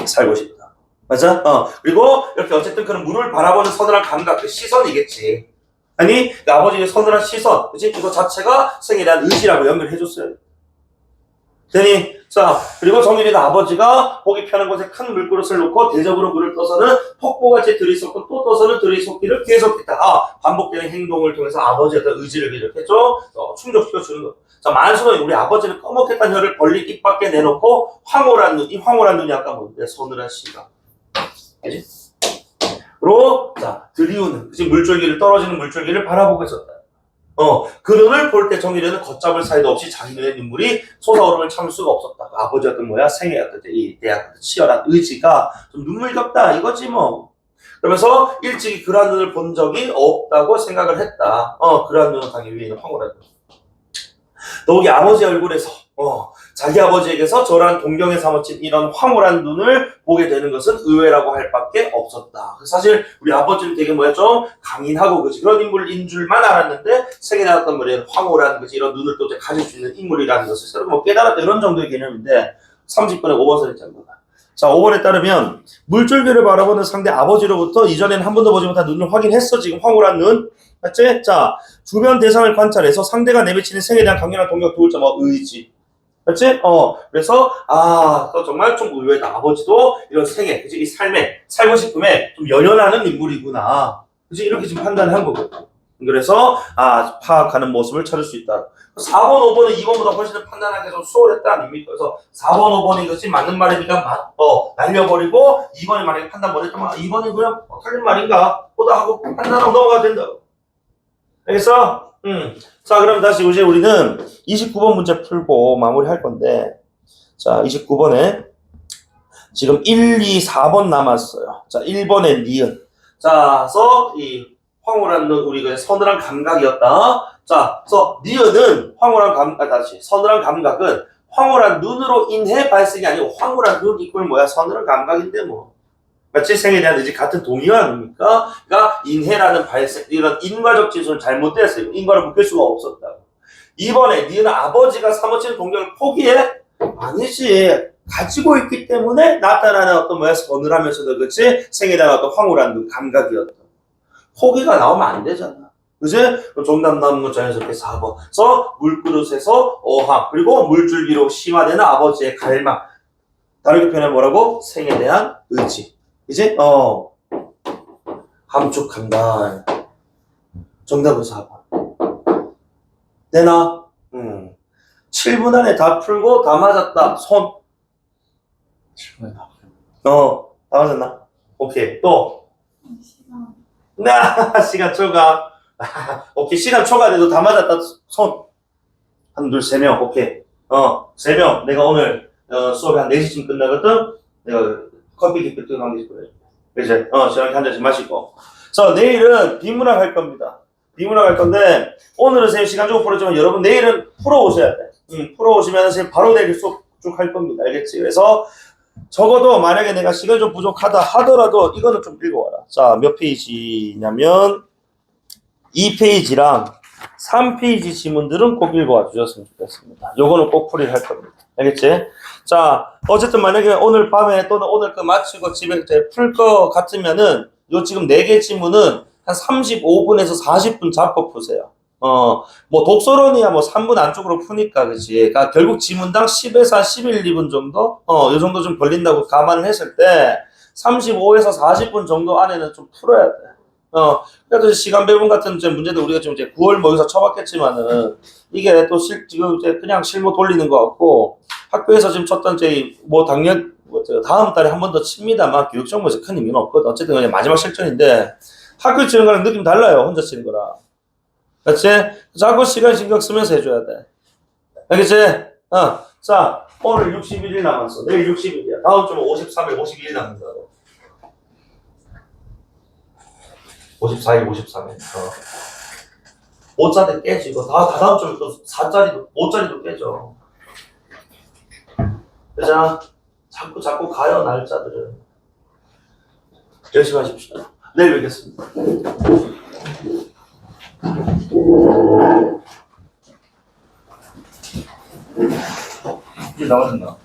살고 싶다. 맞아? 그리고 이렇게 어쨌든 그런 물을 바라보는 서늘한 감각, 그 시선이겠지. 아니, 그 아버지의 서늘한 시선, 그치? 이거 자체가 생에 대한 의지라고 연결해줬어요. 되니? 자, 그리고 정일이는 아버지가 보기 편한 곳에 큰 물그릇을 놓고 대접으로 물을 떠서는 폭포같이 들이쏟고 또 떠서는 들이쏟기를 계속했다. 반복되는 행동을 통해서 아버지의 어떤 의지를 이렇게 좀 충족시켜주는 것. 자, 만수는 우리 아버지는 꺼먹겠다는 혀를 벌린 입 밖에 내놓고 황홀한 눈, 이 황홀한 눈이 아까 뭔데? 서늘한 시각. 그지? 그리고, 자, 들이우는, 그치? 떨어지는 물줄기를 바라보고 있었다. 그 눈을 볼 때 정일이는 걷잡을 사이도 없이 자기 눈에 눈물이 솟아오름을 참을 수가 없었다. 아버지였던 뭐야? 생애였던 이 대학 치열한 의지가 좀 눈물겹다. 이거지 뭐. 그러면서 일찍이 그러한 눈을 본 적이 없다고 생각을 했다. 그러한 눈을 가기 위해는 황홀한 눈. 더욱이 아버지 얼굴에서 자기 아버지에게서 저러한 동경에 사무친 이런 황홀한 눈을 보게 되는 것은 의외라고 할 밖에 없었다. 사실 우리 아버지는 되게 뭐야 좀 강인하고 그지 그런 인물인 줄만 알았는데 생에 나왔던 말이 황홀한 그지 이런 눈을 또 이제 가질 수 있는 인물이라는 것을 새로 뭐 깨달았다 이런 정도의 개념인데 30번에 5번 설정한 거다. 자, 5번에 따르면 물줄기를 바라보는 상대 아버지로부터 이전에는 한 번도 보지 못한 눈을 확인했어. 지금 황홀한 눈. 맞지? 자, 주변 대상을 관찰해서 상대가 내비치는 생에 대한 강렬한 동경 도울 점 의지. 맞지? 그래서 또 정말 좀 의외다. 아버지도 이런 생애, 그치? 이 삶에, 살고 싶음에 좀 연연하는 인물이구나. 그치? 이렇게 지금 판단을 한 거거든. 그래서 파악하는 모습을 찾을 수 있다. 4번, 5번은 2번보다 훨씬 더 판단하기 좀 수월했다 아닙니까? 그래서 4번, 5번이 것이 맞는 말이니까 날려버리고 2번이 만약에 판단 못했다면 2번이 그냥 틀린 말인가 보다 하고 판단하고 넘어가야 된다. 그래서 자, 그럼 다시 이제 우리는 29번 문제 풀고 마무리할 건데, 자, 29번에 지금 1, 2, 4번 남았어요. 자, 1번에 니은. 자, 그래서 이 황홀한 눈 우리 그 서늘한 감각이었다. 자, 그래서 니은은 서늘한 감각은 황홀한 눈으로 인해 발생이 아니고 황홀한 눈 이꼴 뭐야? 서늘한 감각인데 뭐. 마치 생에 대한 의지 같은 동의어 아닙니까? 그러니까 인해라는 발생, 이런 인과적 진술은 잘못됐어요. 인과를 묶일 수가 없었다고. 이번에 니는 아버지가 사무치는 동경을 포기해? 아니지. 가지고 있기 때문에 나타나는 어떤 뭐야 서늘하면서도 그렇지 생에 대한 어떤 황홀한 그 감각이었다. 포기가 나오면 안 되잖아. 그지? 정답 나오는 건 자연스럽게 4번. 그래서 물그릇에서 어항 그리고 물줄기로 심화되는 아버지의 갈망. 다르게 표현하면 뭐라고? 생에 대한 의지. 이제 함축한다. 정답은 4번. 되나? 7분 안에 다 풀고 다 맞았다. 손. 7분에 다 풀고. 다 맞았나? 오케이. 또. 시간 초과. 오케이. 시간 초과돼도 다 맞았다. 손. 한, 둘, 세 명. 오케이. 3명. 내가 오늘 수업이 한 4시쯤 끝나거든? 내가 커피 기피 뜨거운 게 있고요. 이제, 저녁에 한 잔씩 마시고. 자, 내일은 비문학 할 겁니다. 비문학 할 건데, 오늘은 선생님 시간 좀 풀었지만, 여러분 내일은 풀어오셔야 돼. 풀어오시면 선생님 바로 내일 수업 쭉 할 겁니다. 알겠지? 그래서, 적어도 만약에 내가 시간이 좀 부족하다 하더라도, 이거는 좀 읽어와라. 자, 몇 페이지냐면, 2페이지랑 3페이지 지문들은 꼭 읽어와 주셨으면 좋겠습니다. 요거는 꼭 풀이를 할 겁니다. 알겠지? 자, 어쨌든 만약에 오늘 밤에 또는 오늘 마치고 집에 풀 거 같으면은 요 지금 4개 지문은 한 35분에서 40분 잡고 푸세요. 뭐 독서론이야 뭐 3분 안쪽으로 푸니까 그치? 그러니까 결국 지문당 10에서 한 11, 2분 정도? 요 정도 좀 걸린다고 감안을 했을 때 35에서 40분 정도 안에는 좀 풀어야 돼. 그래도 시간 배분 같은 이제 문제도 우리가 지금 이제 9월 뭐 여기서 쳐봤겠지만은 이게 또 지금 이제 그냥 실무 돌리는 거 같고 학교에서 지금 쳤던 이제 뭐 당연 다음 달에 한 번 더 칩니다만 교육 정보에서 큰 의미는 없거든. 어쨌든 그냥 마지막 실전인데 학교 치는 거랑 느낌 달라요. 혼자 치는 거랑. 그렇지? 자꾸 시간 신경 쓰면서 해줘야 돼. 알겠지? 자, 오늘 61일 남았어. 내일 60일이야. 다음 주면 53일, 52일 남는다고. 54일, 53일. 5짜리 깨지. 이거 다 다음 주면 또 4짜리도, 5짜리도 깨져. 그죠? 자꾸 가요, 날짜들은. 열심히 하십시오. 내일 뵙겠습니다. 이제 나와준다.